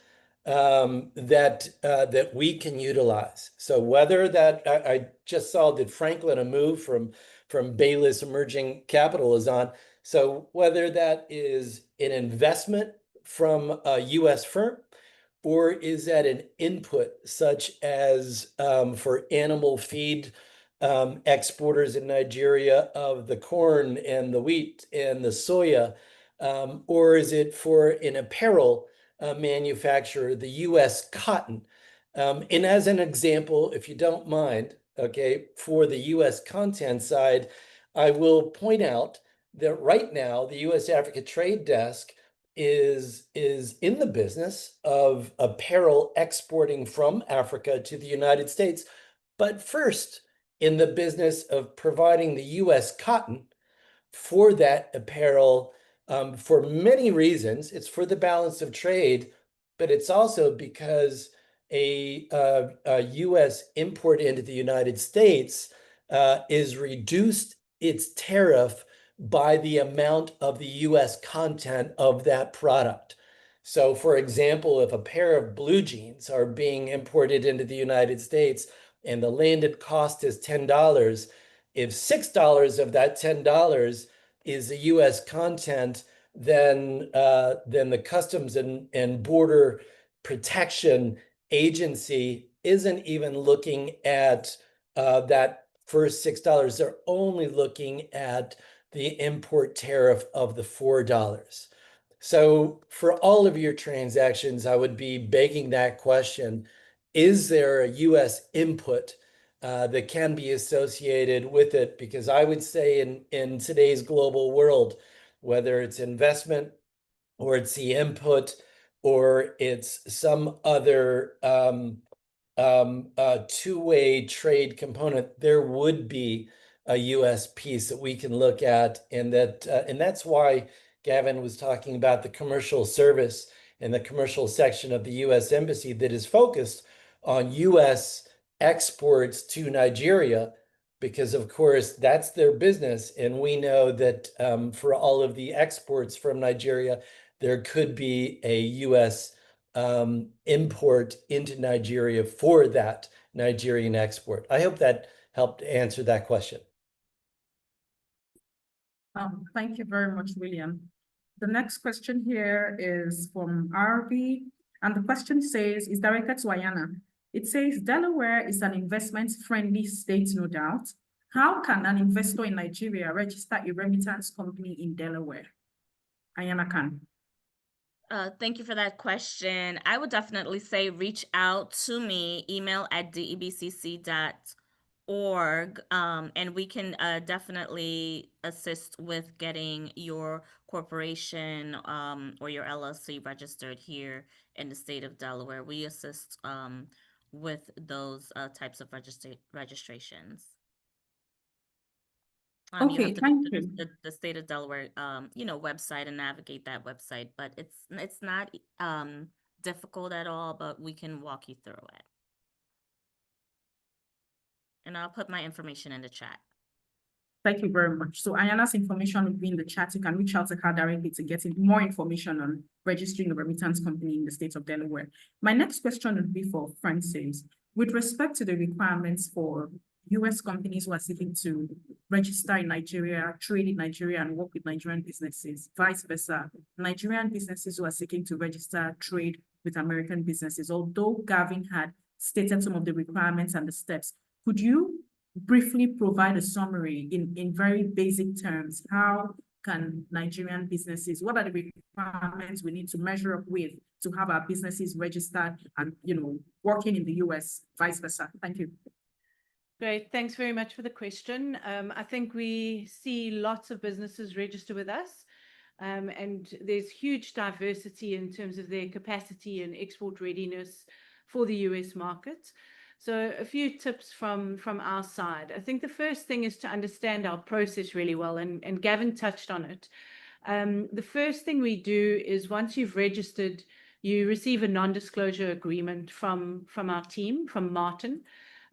that we can utilize? So whether that, I just saw that Franklin, a move from Bayless Emerging Capital, is on. So whether that is an investment from a U.S. firm, or is that an input such as for animal feed exporters in Nigeria of the corn and the wheat and the soya, or is it for an apparel manufacturer, the U.S. cotton? And as an example, if you don't mind, okay, for the U.S. content side, I will point out that right now the U.S. Africa Trade Desk is in the business of apparel exporting from Africa to the United States, but first in the business of providing the U.S. cotton for that apparel for many reasons. It's for the balance of trade, but it's also because a U.S. import into the United States is reduced its tariff by the amount of the U.S. content of that product. So, for example, if a pair of blue jeans are being imported into the United States and the landed cost is $10, if $6 of that $10 is the U.S. content, then the Customs and Border Protection Agency isn't even looking at that first $6. They're only looking at the import tariff of the $4. So for all of your transactions, I would be begging that question: is there a U.S. input that can be associated with it? Because I would say in today's global world, whether it's investment or it's the input or it's some other two-way trade component, there would be a U.S. piece that we can look at, and that's why Gavin was talking about the commercial service in the commercial section of the U.S. Embassy that is focused on U.S. exports to Nigeria, because of course that's their business. And we know that for all of the exports from Nigeria, there could be a U.S. Import into Nigeria for that Nigerian export. I hope that helped answer that question. Thank you very much, William. The next question here is from RB, and the question says, is directed to Ayana. It says, Delaware is an investment-friendly state, no doubt. How can an investor in Nigeria register a remittance company in Delaware? Ayana Khan. Thank you for that question. I would definitely say reach out to me, email at debcc.org, and we can definitely assist with getting your corporation or your LLC registered here in the state of Delaware. We assist with those types of registrations. You Okay, have to thank go to you. the state of Delaware, website and navigate that website, but it's not difficult at all, but we can walk you through it. And I'll put my information in the chat. Thank you very much. So Ayana's information will be in the chat. You can reach out to her directly to get more information on registering a remittance company in the state of Delaware. My next question would be for Francis. With respect to the requirements for U.S. companies who are seeking to register in Nigeria, trade in Nigeria, and work with Nigerian businesses, vice versa, Nigerian businesses who are seeking to register, trade with American businesses, although Gavin had stated some of the requirements and the steps, could you briefly provide a summary in very basic terms? How can Nigerian businesses, what are the requirements we need to measure up with to have our businesses registered and, working in the U.S., vice versa? Thank you. Great, thanks very much for the question. I think we see lots of businesses register with us, and there's huge diversity in terms of their capacity and export readiness for the US market. So a few tips from our side. I think the first thing is to understand our process really well, and Gavin touched on it. The first thing we do is once you've registered, you receive a non-disclosure agreement from our team, from Martin.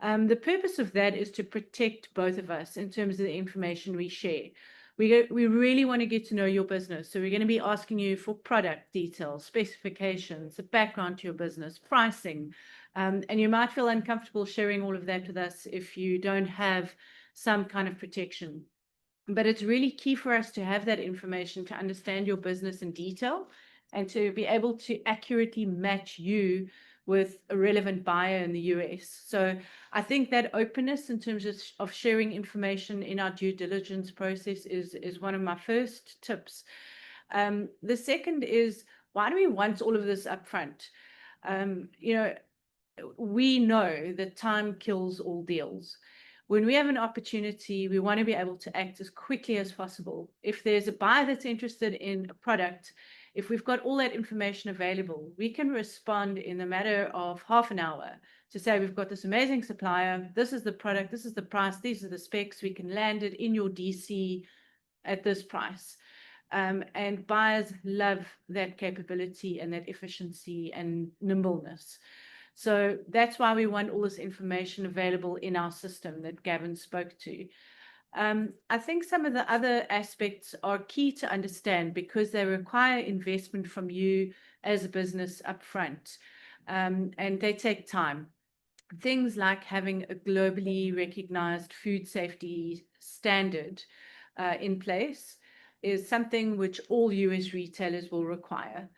The purpose of that is to protect both of us in terms of the information we share. We really want to get to know your business. So we're going to be asking you for product details, specifications, a background to your business, pricing. And you might feel uncomfortable sharing all of that with us if you don't have some kind of protection. But it's really key for us to have that information to understand your business in detail and to be able to accurately match you with a relevant buyer in the US. So I think that openness in terms of sharing information in our due diligence process is one of my first tips. The second is, why do we want all of this upfront? We know that time kills all deals. When we have an opportunity, we want to be able to act as quickly as possible. If there's a buyer that's interested in a product, if we've got all that information available, we can respond in a matter of half an hour to say, we've got this amazing supplier, this is the product, this is the price, these are the specs, we can land it in your DC at this price. And buyers love that capability and that efficiency and nimbleness. So that's why we want all this information available in our system that Gavin spoke to. I think some of the other aspects are key to understand because they require investment from you as a business upfront, and they take time. Things like having a globally recognized food safety standard in place is something which all US retailers will require.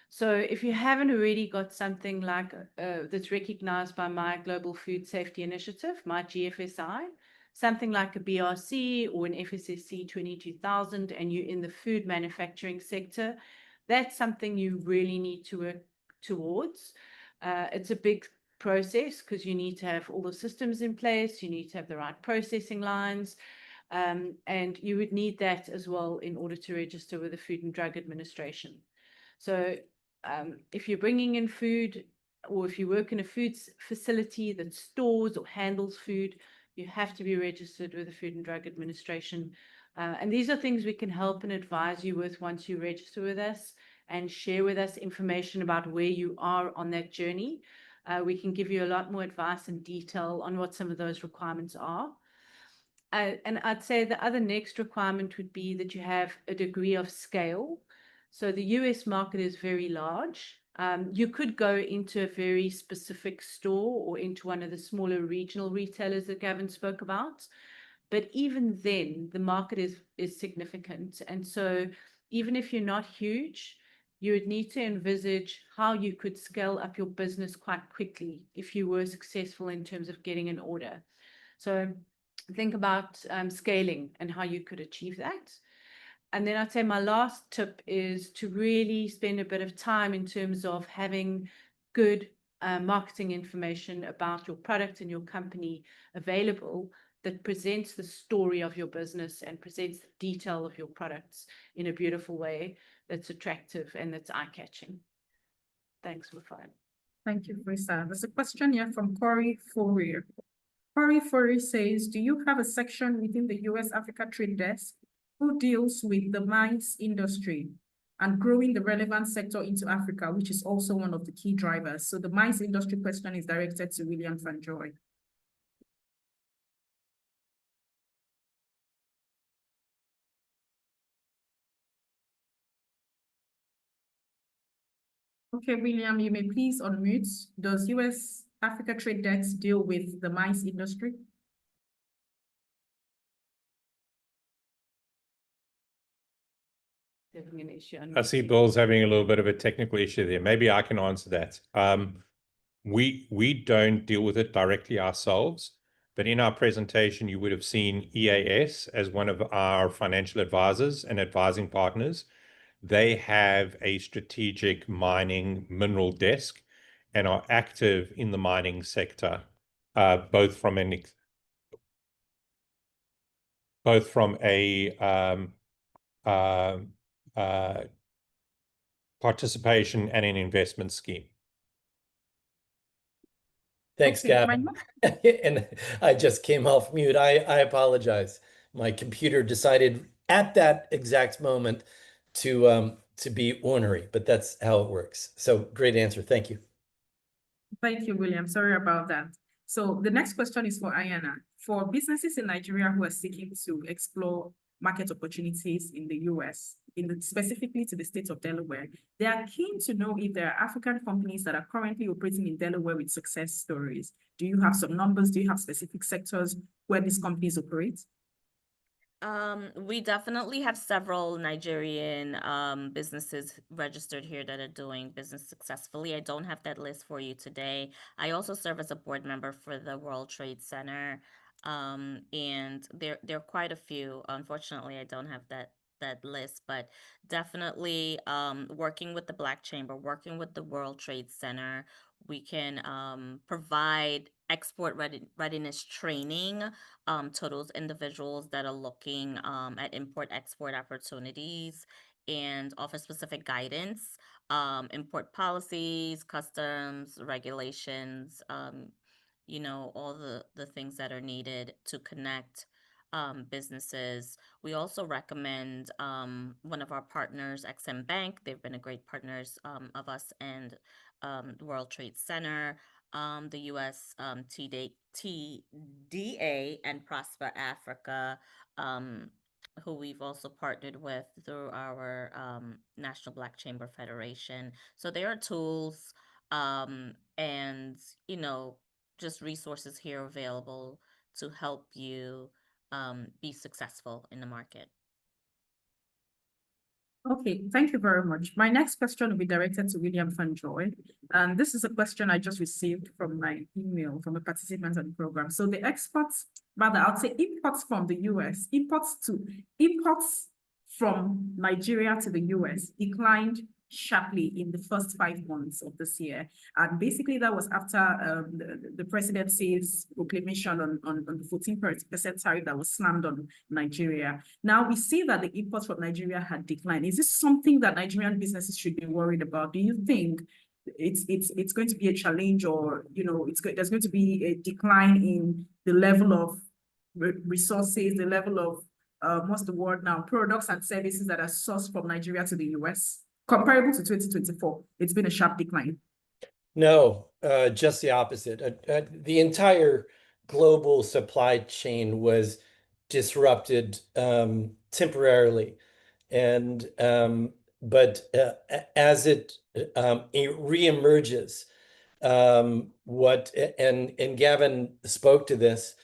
So if you haven't already got something like that's recognized by my Global Food Safety Initiative, my GFSI, something like a BRC or an FSSC 22000, and you're in the food manufacturing sector, that's something you really need to work towards. It's a big process because you need to have all the systems in place, you need to have the right processing lines, and you would need that as well in order to register with the Food and Drug Administration. So if you're bringing in food, or if you work in a food facility that stores or handles food, you have to be registered with the Food and Drug Administration. And these are things we can help and advise you with once you register with us. and share with us information about where you are on that journey. We can give you a lot more advice and detail on what some of those requirements are. And I'd say the other next requirement would be that you have a degree of scale. So the US market is very large. You could go into a very specific store or into one of the smaller regional retailers that Gavin spoke about. But even then, the market is significant. And so even if you're not huge, you would need to envisage how you could scale up your business quite quickly if you were successful in terms of getting an order. So think about scaling and how you could achieve that. And then I'd say my last tip is to really spend a bit of time in terms of having good marketing information about your product and your company available that presents the story of your business and presents the detail of your products in a beautiful way that's attractive and that's eye-catching. Thanks, Wafai. Thank you, Risa. There's a question here from Corey Fourier. Corey Fourier says, do you have a section within the US Africa Trade Desk who deals with the mines industry and growing the relevant sector into Africa, which is also one of the key drivers? So the mines industry question is directed to William Van Joy. Okay, William, you may please unmute. Does US Africa Trade Desk deal with the mines industry? Having an issue. I see Bill's having a little bit of a technical issue there. Maybe I can answer that. We don't deal with it directly ourselves, but in our presentation, you would have seen EAS as one of our financial advisors and advising partners. They have a strategic mining mineral desk and are active in the mining sector, both from a participation and an investment scheme. Thanks, Okay, Gavin. And I just came off mute. I apologize. My computer decided at that exact moment to be ornery, but that's how it works. So great answer. Thank you. Thank you, William. Sorry about that. So the next question is for Ayana. For businesses in Nigeria who are seeking to explore market opportunities in the US, specifically to the state of Delaware, they are keen to know if there are African companies that are currently operating in Delaware with success stories. Do you have some numbers? Do you have specific sectors where these companies operate? We definitely have several Nigerian businesses registered here that are doing business successfully. I don't have that list for you today. I also serve as a board member for the World Trade Center, and there are quite a few. Unfortunately, I don't have that list, but definitely working with the Black Chamber, working with the World Trade Center, we can provide export readiness training to those individuals that are looking at import-export opportunities and offer specific guidance, import policies, customs, regulations, you know, all the things that are needed to connect businesses. We also recommend one of our partners, XM Bank. They've been a great partners of us and the World Trade Center, the US TDA and Prosper Africa, who we've also partnered with through our National Black Chamber Federation. So there are tools and, you know, just resources here available to help you be successful in the market. Okay, thank you very much. My next question will be directed to William Van Joy. And this is a question I just received from my email from a participant on the program. So the exports, rather, I would say imports from the US, imports from Nigeria to the US declined sharply in the first 5 months of this year. And basically that was after the presidency's proclamation on the 14% tariff that was slammed on Nigeria. Now we see that the imports from Nigeria had declined. Is this something that Nigerian businesses should be worried about? Do you think it's going to be a challenge, or, you know, there's going to be a decline in the level of resources, the level of what's the word now, products and services that are sourced from Nigeria to the US? comparable to 2024, it's been a sharp decline. No, just the opposite. The entire global supply chain was disrupted temporarily, and but as it reemerges, and Gavin spoke to this,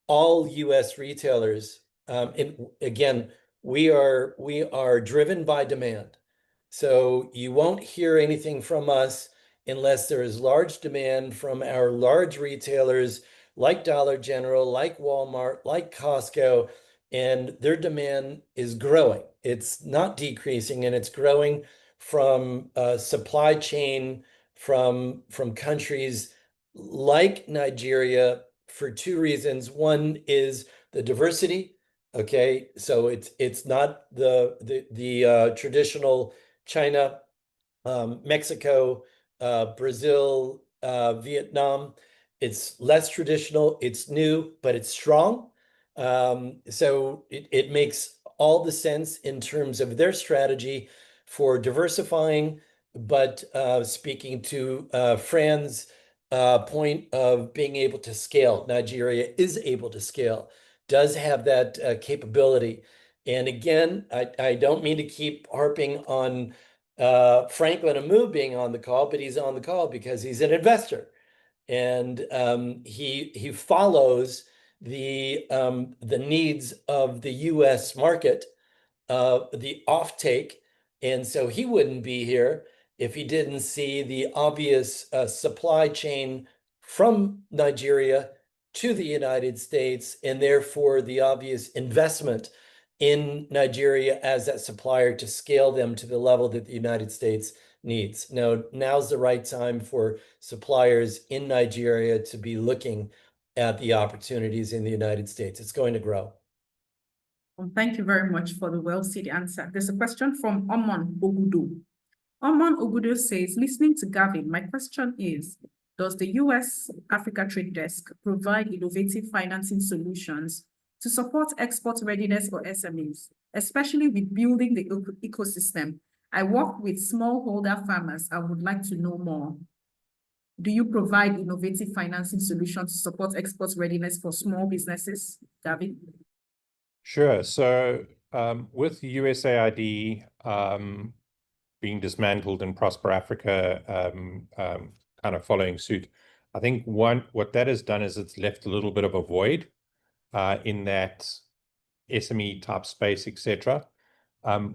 all U.S. retailers, and again, we are driven by demand. So you won't hear anything from us unless there is large demand from our large retailers like Dollar General, like Walmart, like Costco, and their demand is growing. It's not decreasing, and it's growing from supply chain from countries like Nigeria for two reasons. One is the diversity. Okay, so it's not the traditional China, Mexico, Brazil, Vietnam. It's less traditional, it's new, but it's strong. So it makes all the sense in terms of their strategy for diversifying, but speaking to Fran's point of being able to scale, Nigeria is able to scale, does have that capability. And again, I don't mean to keep harping on Franklin Amu being on the call, but he's on the call because he's an investor, and he follows the needs of the U.S. market, the offtake, and so he wouldn't be here if he didn't see the obvious supply chain from Nigeria to the United States, and therefore the obvious investment in Nigeria as that supplier to scale them to the level that the United States needs. Now's the right time for suppliers in Nigeria to be looking at the opportunities in the United States. It's going to grow. Well, thank you very much for the well-said answer. There's a question from Omon Ogudo. Omon Ogudo says, listening to Gavin, my question is, does the U.S. Africa Trade Desk provide innovative financing solutions to support export readiness for SMEs, especially with building the ecosystem? I work with smallholder farmers. I would like to know more. Do you provide innovative financing solutions to support export readiness for small businesses, Gavin? Sure. So with USAID being dismantled and Prosper Africa kind of following suit, I think what that has done is it's left a little bit of a void in that SME type space, etc.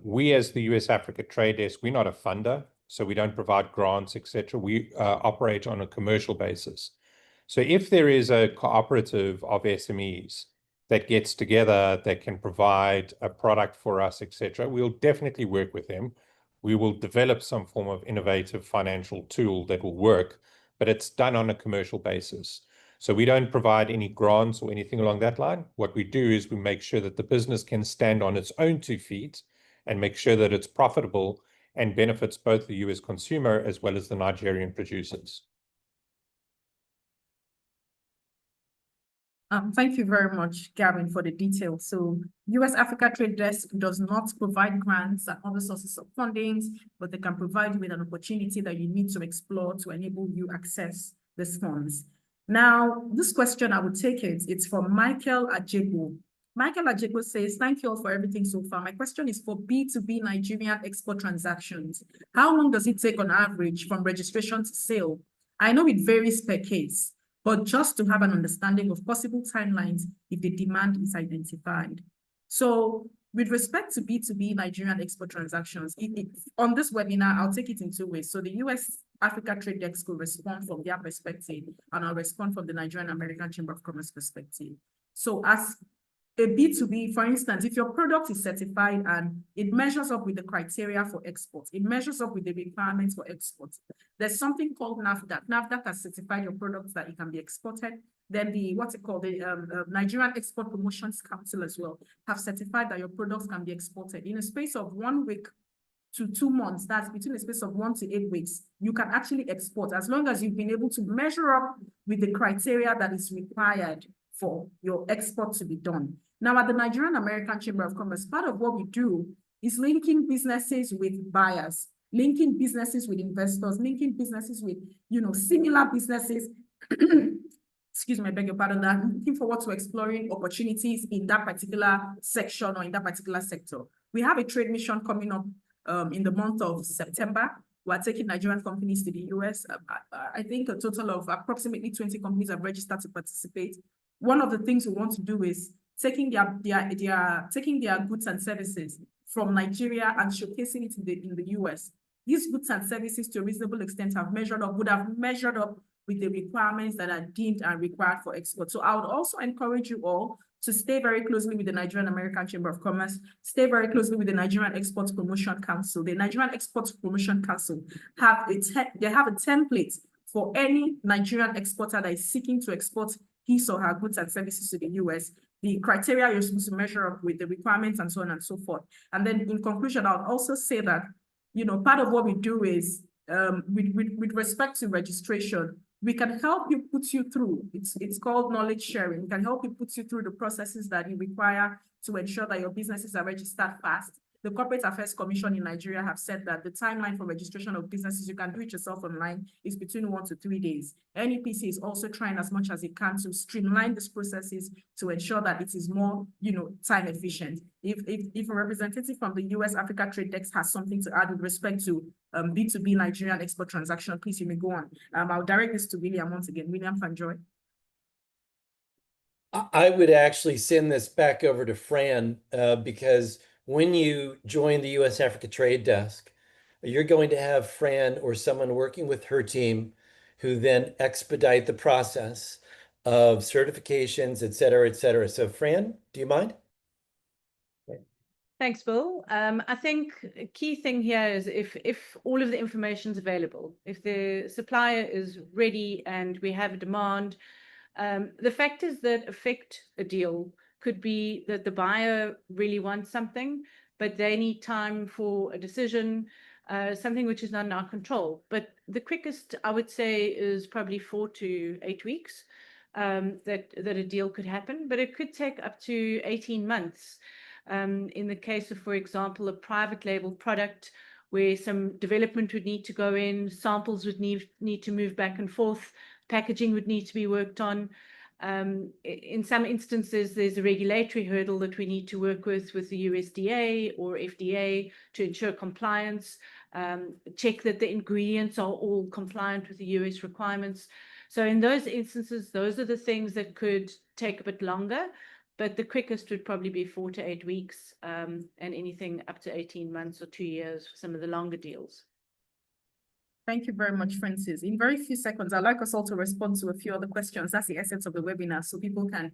We as the US Africa Trade Desk, we're not a funder, so we don't provide grants, etc. We operate on a commercial basis. So if there is a cooperative of SMEs that gets together that can provide a product for us, etc., we'll definitely work with them. We will develop some form of innovative financial tool that will work, but it's done on a commercial basis. So we don't provide any grants or anything along that line. What we do is we make sure that the business can stand on its own 2 feet and make sure that it's profitable and benefits both the US consumer as well as the Nigerian producers. Thank you very much, Gavin, for the details. So US Africa Trade Desk does not provide grants and other sources of fundings, but they can provide you with an opportunity that you need to explore to enable you access these funds. Now, this question, I would take it. It's from Michael Ajebo. Michael Ajebo says, thank you all for everything so far. My question is for B2B Nigerian export transactions. How long does it take on average from registration to sale? I know it varies per case, but just to have an understanding of possible timelines if the demand is identified. So with respect to B2B Nigerian export transactions, on this webinar, I'll take it in 2 ways. So the US Africa Trade Desk will respond from their perspective, and I'll respond from the Nigerian American Chamber of Commerce perspective. So as a B2B, for instance, if your product is certified and it measures up with the criteria for export, it measures up with the requirements for export, there's something called NAFDAC. NAFDAC has certified your products that it can be exported. Then the Nigerian Export Promotions Council as well have certified that your products can be exported. In a space of 1 week to 2 months, that's between a space of 1 to 8 weeks, you can actually export as long as you've been able to measure up with the criteria that is required for your export to be done. Now, at the Nigerian American Chamber of Commerce, part of what we do is linking businesses with buyers, linking businesses with investors, linking businesses with, similar businesses. Excuse me, I beg your pardon. That I'm looking forward to exploring opportunities in that particular section or in that particular sector. We have a trade mission coming up in the month of September. We're taking Nigerian companies to the US. I think a total of approximately 20 companies have registered to participate. One of the things we want to do is taking their goods and services from Nigeria and showcasing it in the US. These goods and services, to a reasonable extent, would have measured up with the requirements that are deemed and required for export. So I would also encourage you all to stay very closely with the Nigerian American Chamber of Commerce, stay very closely with the Nigerian Export Promotion Council. The Nigerian Export Promotion Council have a template for any Nigerian exporter that is seeking to export his or her goods and services to the US. The criteria you're supposed to measure up with, the requirements, and so on and so forth. And then in conclusion, I'll also say that, part of what we do is, with respect to registration, we can help you put you through. It's called knowledge sharing. We can help you put you through the processes that you require to ensure that your businesses are registered fast. The Corporate Affairs Commission in Nigeria have said that the timeline for registration of businesses, you can do it yourself online, is between 1 to 3 days. NEPC is also trying as much as it can to streamline these processes to ensure that it is more, time efficient. If a representative from the US Africa Trade Desk has something to add with respect to B2B Nigerian export transaction, please, you may go on. I'll direct this to William once again. William Fanjoy. I would actually send this back over to Fran because when you join the U.S. Africa Trade Desk, you're going to have Fran or someone working with her team who then expedite the process of certifications, et cetera, et cetera. So Fran, do you mind? Thanks, Bill. I think a key thing here is if all of the information is available, if the supplier is ready and we have a demand, the factors that affect a deal could be that the buyer really wants something, but they need time for a decision, something which is not in our control. But the quickest, I would say, is probably 4 to 8 weeks that a deal could happen, but it could take up to 18 months. In the case of, for example, a private label product where some development would need to go in, samples would need to move back and forth, packaging would need to be worked on. In some instances, there's a regulatory hurdle that we need to work with the USDA or FDA to ensure compliance, check that the ingredients are all compliant with the US requirements. So in those instances, those are the things that could take a bit longer, but the quickest would probably be 4 to 8 weeks, and anything up to 18 months or 2 years for some of the longer deals. Thank you very much, Francis. In very few seconds, I'd like us all to respond to a few other questions. That's the essence of the webinar, so people can,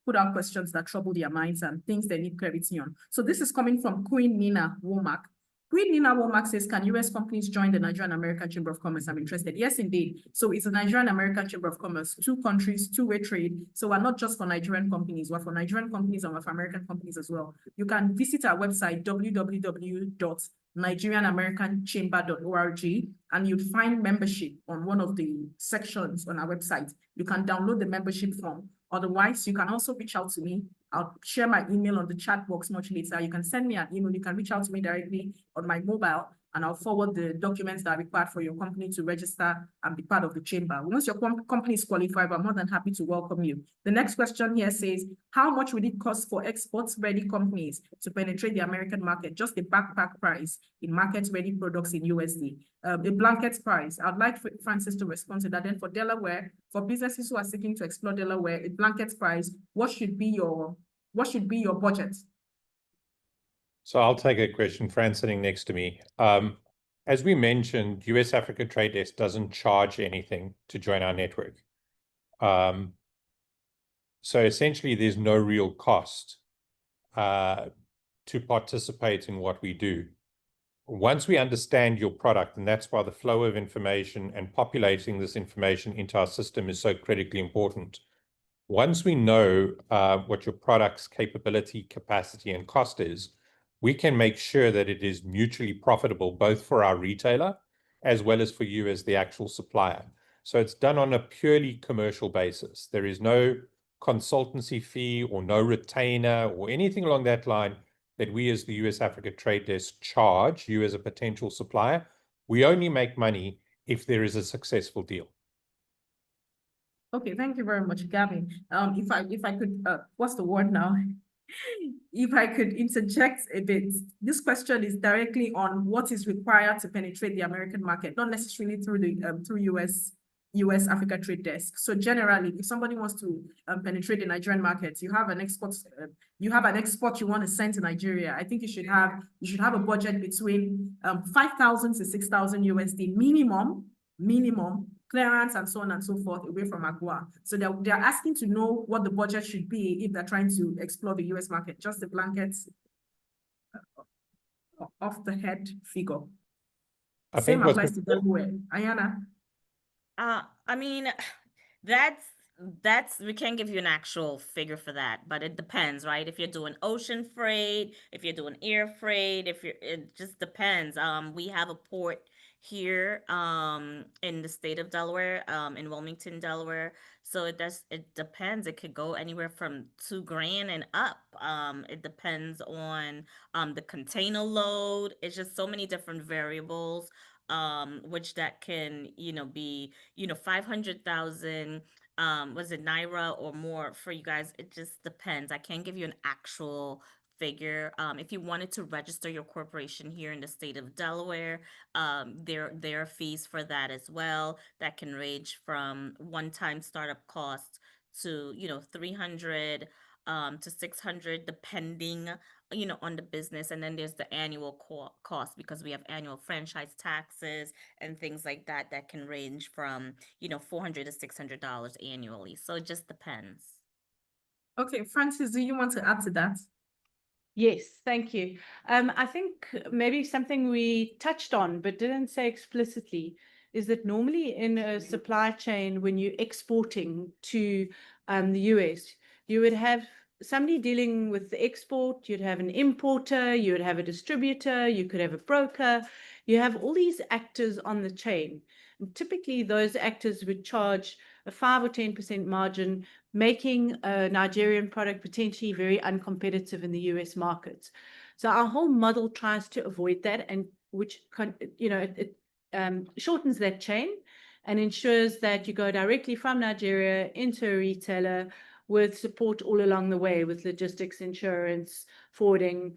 put out questions that trouble their minds and things they need clarity on. So this is coming from Queen Nina Womack. Queen Nina Womack says, can US companies join the Nigerian American Chamber of Commerce? I'm interested. Yes, indeed. So it's the Nigerian American Chamber of Commerce, 2 countries, 2-way trade. So we're not just for Nigerian companies, we're for Nigerian companies and we're for American companies as well. You can visit our website, www.nigerianamericanchamber.org, and you'd find membership on one of the sections on our website. You can download the membership form. Otherwise, you can also reach out to me. I'll share my email on the chat box much later. You can send me an email. You can reach out to me directly on my mobile, and I'll forward the documents that are required for your company to register and be part of the chamber. Once your company is qualified, I'm more than happy to welcome you. The next question here says, how much would it cost for export-ready companies to penetrate the American market? Just the backpack price in market-ready products in USD. A blanket price. I'd like Francis to respond to that. Then for Delaware, for businesses who are seeking to explore Delaware, a blanket price, what should be your budget? So I'll take a question. Fran's sitting next to me. As we mentioned, US Africa Trade Desk doesn't charge anything to join our network. So essentially, there's no real cost to participate in what we do. Once we understand your product, and that's why the flow of information and populating this information into our system is so critically important. Once we know what your product's capability, capacity, and cost is, we can make sure that it is mutually profitable, both for our retailer as well as for you as the actual supplier. So it's done on a purely commercial basis. There is no consultancy fee or no retainer or anything along that line. that we as the US-Africa Trade Desk charge you as a potential supplier. We only make money if there is a successful deal. Okay, thank you very much, Gavin. If I could, what's the word now? If I could interject a bit, this question is directly on what is required to penetrate the American market, not necessarily through the through US Africa Trade Desk. So generally, if somebody wants to penetrate the Nigerian market, you have an export you want to send to Nigeria. I think you should have a budget between 5,000 to 6,000 USD minimum clearance and so on and so forth away from AGOA. So they're asking to know what the budget should be if they're trying to explore the US market, just the blanket off the head figure. I Same think applies to Delaware. Ayana? I mean, we can't give you an actual figure for that, but it depends, right? If you're doing ocean freight, if you're doing air freight, it just depends. We have a port here in the state of Delaware, in Wilmington, Delaware. So it depends. It could go anywhere from $2,000 and up. It depends on the container load. It's just so many different variables, which that can, be, 500,000 was it Naira or more for you guys? It just depends. I can't give you an actual figure. If you wanted to register your corporation here in the state of Delaware, there are fees for that as well. That can range from one-time startup costs to 300 to 600, depending on the business. And then there's the annual cost, because we have annual franchise taxes and things like that can range from $400 to $600 annually. So it just depends. Okay, Francis, do you want to add to that? Yes, thank you. I think maybe something we touched on but didn't say explicitly is that normally in a supply chain, when you're exporting to the US, you would have somebody dealing with the export, you'd have an importer, you would have a distributor, you could have a broker, you have all these actors on the chain. And typically, those actors would charge a 5 or 10% margin, making a Nigerian product potentially very uncompetitive in the US market. So our whole model tries to avoid that, and which it shortens that chain and ensures that you go directly from Nigeria into a retailer with support all along the way, with logistics, insurance, forwarding,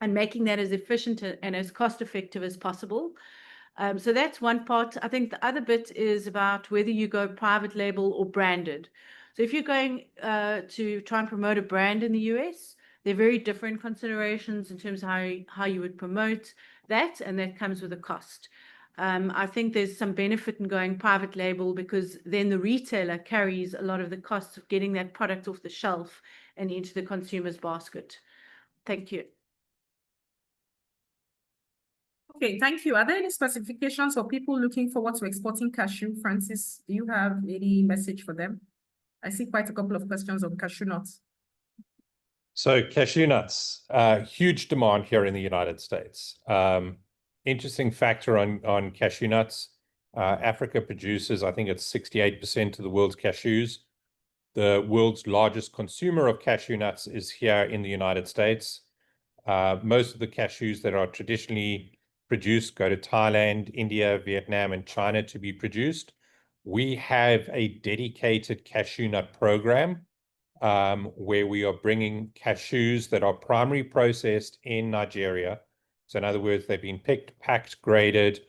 and making that as efficient and as cost effective as possible. So that's one part. I think the other bit is about whether you go private label or branded. So if you're going to try and promote a brand in the US, there are very different considerations in terms of how you would promote that, and that comes with a cost. I think there's some benefit in going private label, because then the retailer carries a lot of the costs of getting that product off the shelf and into the consumer's basket. Thank you. Okay, thank you. Are there any specifications for people looking forward to exporting cashew? Francis, do you have any message for them? I see quite a couple of questions on cashew nuts. So cashew nuts, huge demand here in the United States. Interesting factor on cashew nuts. Africa produces, I think it's 68% of the world's cashews. The world's largest consumer of cashew nuts is here in the United States. Most of the cashews that are traditionally produced go to Thailand, India, Vietnam, and China to be produced. We have a dedicated cashew nut program where we are bringing cashews that are primary processed in Nigeria. So in other words, they've been picked, packed, graded,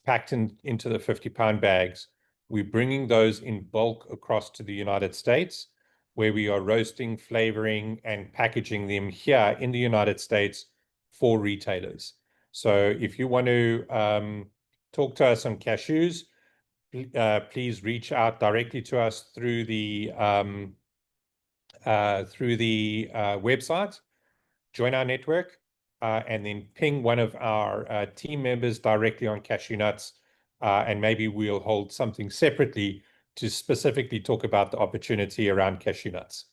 packed into the 50-pound bags. We're bringing those in bulk across to the United States, where we are roasting, flavoring, and packaging them here in the United States for retailers. So if you want to talk to us on cashews, please reach out directly to us through the website, join our network, and then ping one of our team members directly on cashew nuts, and maybe we'll hold something separately to specifically talk about the opportunity around cashew nuts.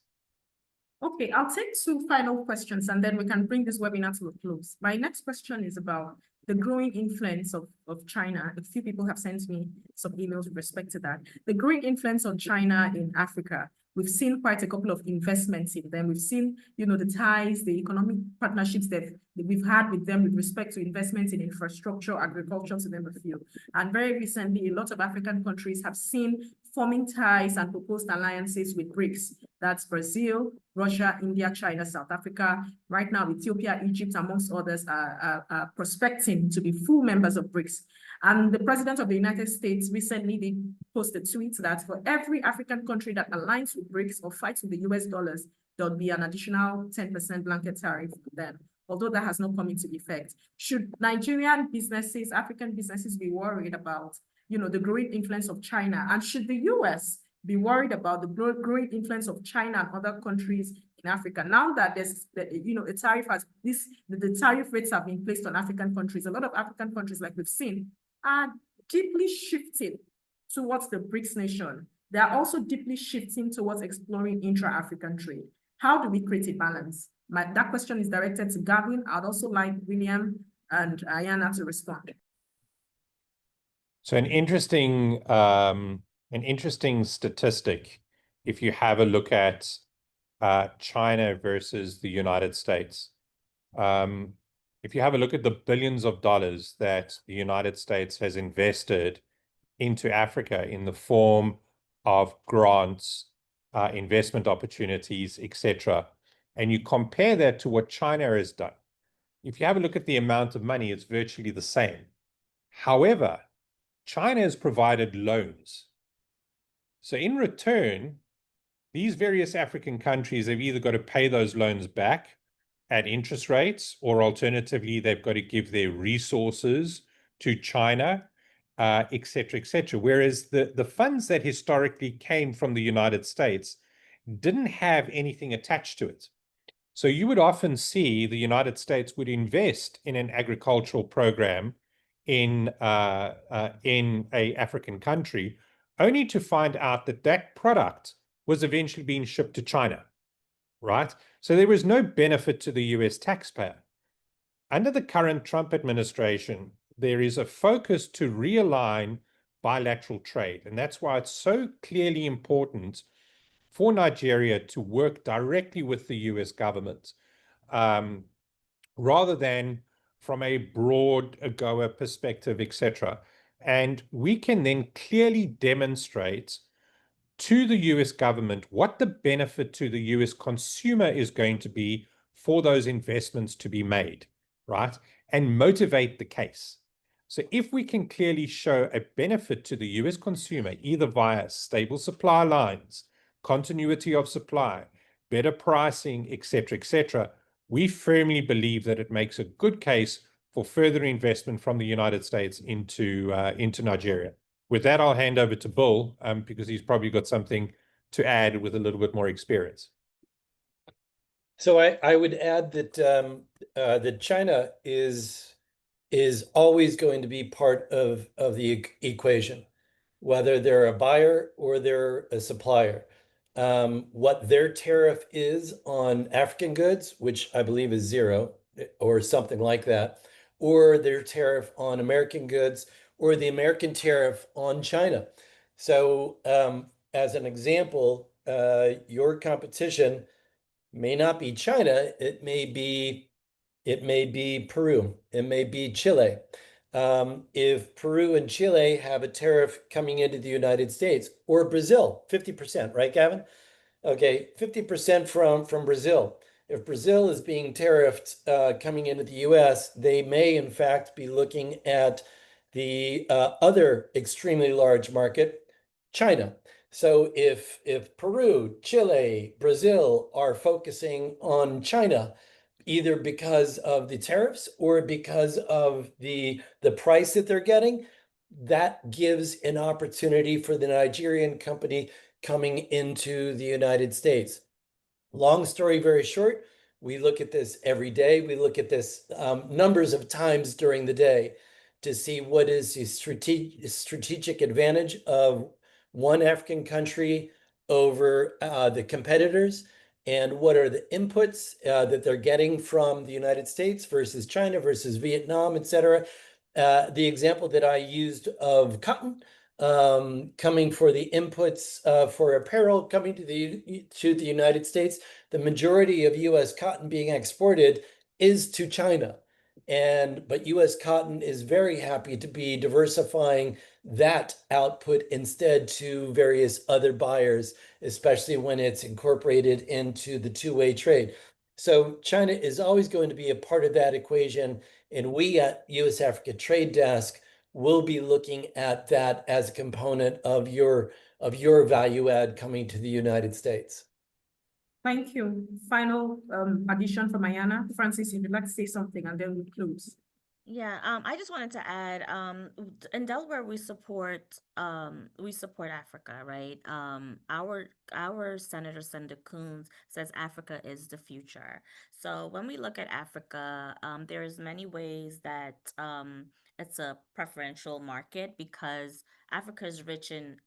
Okay, I'll take two final questions and then we can bring this webinar to a close. My next question is about the growing influence of China. A few people have sent me some emails with respect to that. The growing influence of China in Africa. We've seen quite a couple of investments in them. We've seen, the ties, the economic partnerships that we've had with them with respect to investments in infrastructure, agriculture, to name a few. And very recently, a lot of African countries have seen forming ties and proposed alliances with BRICS. That's Brazil, Russia, India, China, South Africa. Right now, Ethiopia, Egypt, amongst others, are prospecting to be full members of BRICS. And the president of the United States recently did post a tweet that for every African country that aligns with BRICS or fights with the US dollars, there'll be an additional 10% blanket tariff for them, although that has not come into effect. Should Nigerian businesses, African businesses be worried about, the growing influence of China? And should the US be worried about the growing influence of China and other countries in Africa? Now that there's, a tariff the tariff rates have been placed on African countries, a lot of African countries, like we've seen, are deeply shifting towards the BRICS nation. They are also deeply shifting towards exploring intra-African trade. How do we create a balance? That question is directed to Gavin. I'd also like William and Ayana to respond. So an interesting statistic, if you have a look at China versus the United States. If you have a look at the billions of dollars that the United States has invested into Africa in the form of grants, investment opportunities, etc., and you compare that to what China has done, if you have a look at the amount of money, it's virtually the same. However, China has provided loans. So in return, these various African countries have either got to pay those loans back at interest rates, or alternatively, they've got to give their resources to China, et cetera, et cetera. Whereas the funds that historically came from the United States didn't have anything attached to it. So you would often see the United States would invest in an agricultural program in a African country, only to find out that that product was eventually being shipped to China, right? So there was no benefit to the US taxpayer. Under the current Trump administration, there is a focus to realign bilateral trade. And that's why it's so clearly important for Nigeria to work directly with the US government, rather than from a broad AGOA perspective, etc. And we can then clearly demonstrate to the US government what the benefit to the US consumer is going to be for those investments to be made, right? And motivate the case. So if we can clearly show a benefit to the US consumer, either via stable supply lines, continuity of supply, better pricing, et cetera, we firmly believe that it makes a good case for further investment from the United States into Nigeria. With that, I'll hand over to Bill, because he's probably got something to add with a little bit more experience. So I would add that that China is always going to be part of the equation, whether they're a buyer or they're a supplier. What their tariff is on African goods, which I believe is 0 or something like that, or their tariff on American goods, or the American tariff on China. So as an example, your competition may not be China, it may be Peru, it may be Chile. If Peru and Chile have a tariff coming into the United States, or Brazil, 50%, right, Gavin? Okay, 50% from Brazil. If Brazil is being tariffed coming into the US, they may in fact be looking at the other extremely large market, China. So if Peru, Chile, Brazil are focusing on China, either because of the tariffs or because of the price that they're getting, that gives an opportunity for the Nigerian company coming into the United States. Long story very short, we look at this every day. We look at this numbers of times during the day to see what is the strategic advantage of one African country over the competitors. and what are the inputs that they're getting from the United States versus China versus Vietnam, et cetera. The example that I used of cotton coming for the inputs for apparel coming to the United States, the majority of U.S. cotton being exported is to China. But U.S. cotton is very happy to be diversifying that output instead to various other buyers, especially when it's incorporated into the two-way trade. So China is always going to be a part of that equation, and we at U.S. Africa Trade Desk will be looking at that as a component of your value add coming to the United States. Thank you. Final addition from Ayana. Francis, if you'd like to say something, and then we'll close. Yeah, I just wanted to add, in Delaware we support Africa, right? Our Senator Coons says Africa is the future. So when we look at Africa, there's many ways that it's a preferential market because Africa is rich in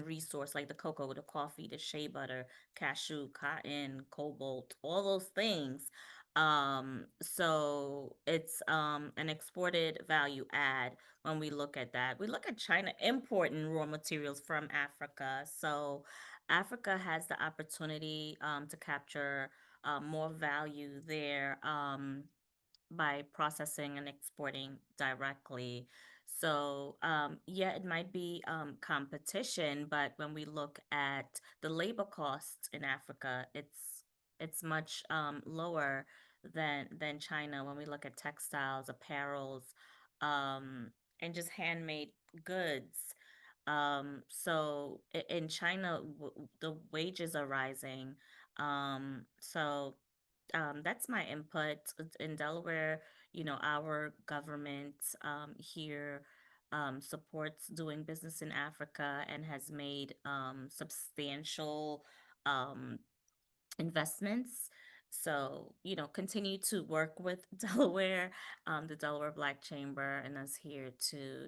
resource like the cocoa, the coffee, the shea butter, cashew, cotton, cobalt, all those things. So it's an exported value add when we look at that. We look at China importing raw materials from Africa. So Africa has the opportunity to capture more value there by processing and exporting directly. So yeah, it might be competition, but when we look at the labor costs in Africa, it's much lower than China when we look at textiles, apparels, and just handmade goods. So in China, the wages are rising. So that's my input. In Delaware, our government here supports doing business in Africa and has made substantial investments. So, continue to work with Delaware, the Delaware Black Chamber, and us here to,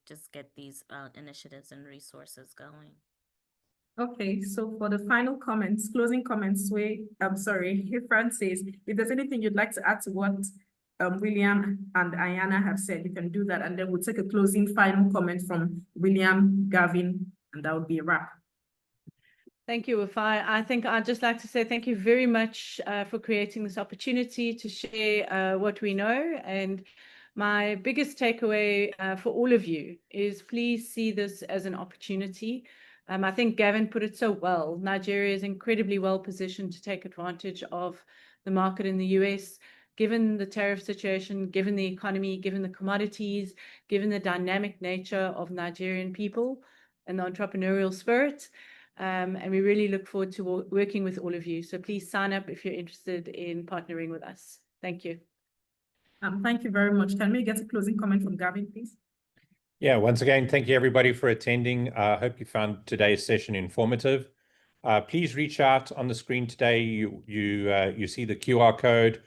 just get these initiatives and resources going. Okay, so for the final comments, closing comments, I'm sorry, Francis, if there's anything you'd like to add to what William and Ayana have said, you can do that, and then we'll take a closing final comment from William, Gavin, and that would be a wrap. Thank you, Wafai. I think I'd just like to say thank you very much for creating this opportunity to share what we know. And my biggest takeaway for all of you is please see this as an opportunity. I think Gavin put it so well. Nigeria is incredibly well positioned to take advantage of the market in the US, given the tariff situation, given the economy, given the commodities, given the dynamic nature of Nigerian people and the entrepreneurial spirit. And we really look forward to working with all of you. So please sign up if you're interested in partnering with us. Thank you. Thank you very much. Can we get a closing comment from Gavin, please? Yeah, once again, thank you everybody for attending. I hope you found today's session informative. Please reach out on the screen today. You see the QR code.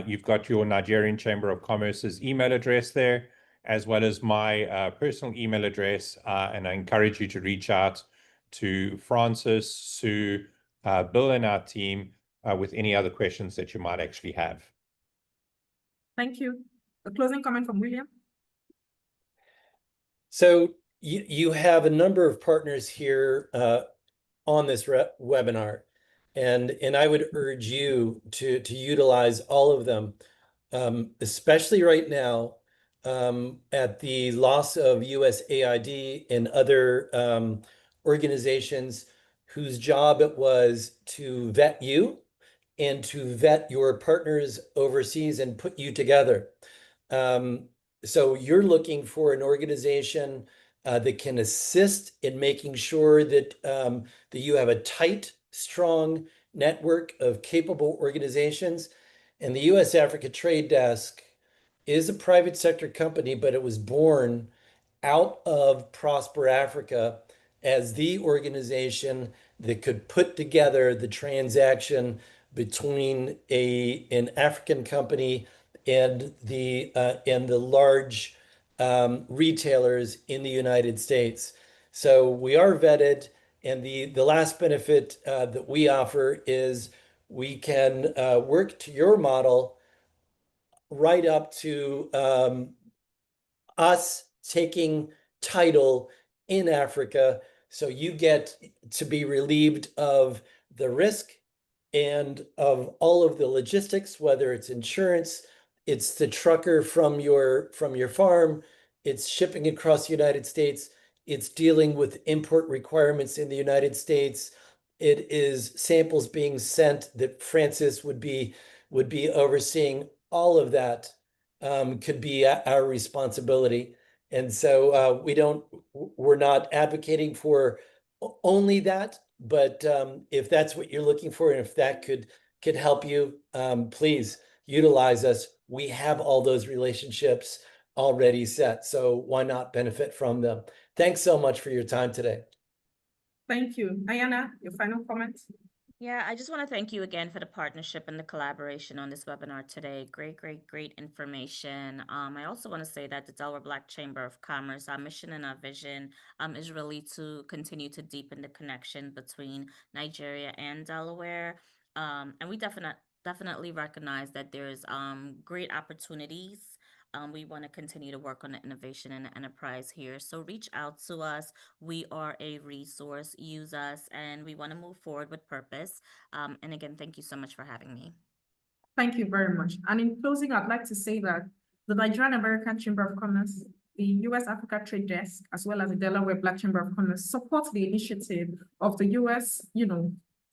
You've got your Nigerian Chamber of Commerce's email address there, as well as my personal email address. And I encourage you to reach out to Francis, Sue, Bill, and our team with any other questions that you might actually have. Thank you. A closing comment from William. So you have a number of partners here on this webinar, and I would urge you to utilize all of them, especially right now at the loss of USAID and other organizations whose job it was to vet you and to vet your partners overseas and put you together. So you're looking for an organization that can assist in making sure that that you have a tight, strong network of capable organizations. And the U.S. Africa Trade Desk is a private sector company, but it was born out of Prosper Africa as the organization that could put together the transaction between an African company and the large retailers in the United States. So we are vetted. And the last benefit that we offer is we can work to your model right up to us taking title in Africa. So you get to be relieved of the risk and of all of the logistics, whether it's insurance, it's the trucker from your farm, it's shipping across the United States, it's dealing with import requirements in the United States. It is samples being sent that Francis would be overseeing. All of that could be our responsibility. And so we're not advocating for only that, but if that's what you're looking for, and if that could help you, please utilize us. We have all those relationships already set, so why not benefit from them? Thanks so much for your time today. Thank you. Ayana, your final comments? Yeah, I just want to thank you again for the partnership and the collaboration on this webinar today. Great, great, great information. I also want to say that the Delaware Black Chamber of Commerce, our mission and our vision is really to continue to deepen the connection between Nigeria and Delaware. And we definitely recognize that there's great opportunities. We want to continue to work on the innovation and the enterprise here. So reach out to us. We are a resource. Use us, and we want to move forward with purpose. And again, thank you so much for having me. Thank you very much. And in closing, I'd like to say that the Nigerian American Chamber of Commerce, the U.S. Africa Trade Desk, as well as the Delaware Black Chamber of Commerce support the initiative of the U.S.,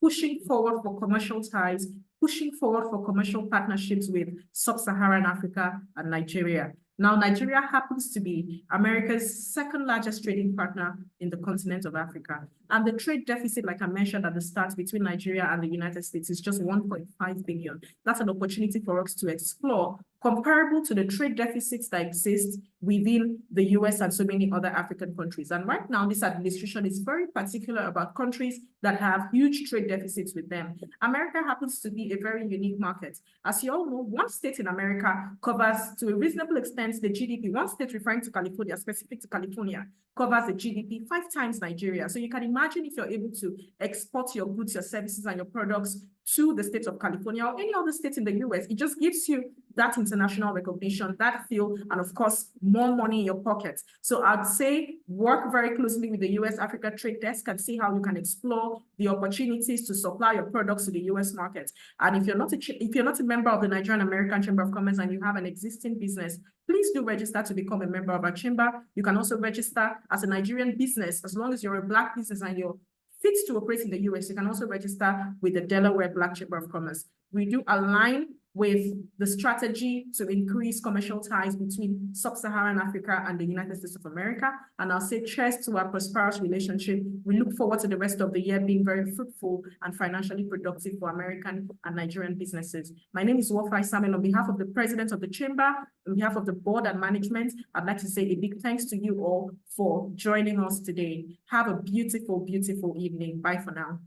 pushing forward for commercial ties, pushing forward for commercial partnerships with Sub-Saharan Africa and Nigeria. Now, Nigeria happens to be America's second largest trading partner in the continent of Africa. And the trade deficit, like I mentioned at the start, between Nigeria and the United States is just 1.5 billion. That's an opportunity for us to explore, comparable to the trade deficits that exist within the US and so many other African countries. And right now, this administration is very particular about countries that have huge trade deficits with them. America happens to be a very unique market. As you all know, one state in America covers, to a reasonable extent, the GDP. One state referring to California, specific to California, covers the GDP 5 times Nigeria. So you can imagine if you're able to export your goods, your services, and your products to the state of California or any other state in the US, it just gives you that international recognition, that feel, and of course, more money in your pocket. So I'd say work very closely with the US Africa Trade Desk and see how you can explore the opportunities to supply your products to the US market. And if you're not a member of the Nigerian American Chamber of Commerce and you have an existing business, please do register to become a member of our chamber. You can also register as a Nigerian business, as long as you're a Black business and you're fit to operate in the US. You can also register with the Delaware Black Chamber of Commerce. We do align with the strategy to increase commercial ties between Sub-Saharan Africa and the United States of America. And I'll say cheers to our prosperous relationship. We look forward to the rest of the year being very fruitful and financially productive for American and Nigerian businesses. My name is Wofai Samuel. On behalf of the president of the chamber, on behalf of the board and management, I'd like to say a big thanks to you all for joining us today. Have a beautiful, beautiful evening. Bye for now.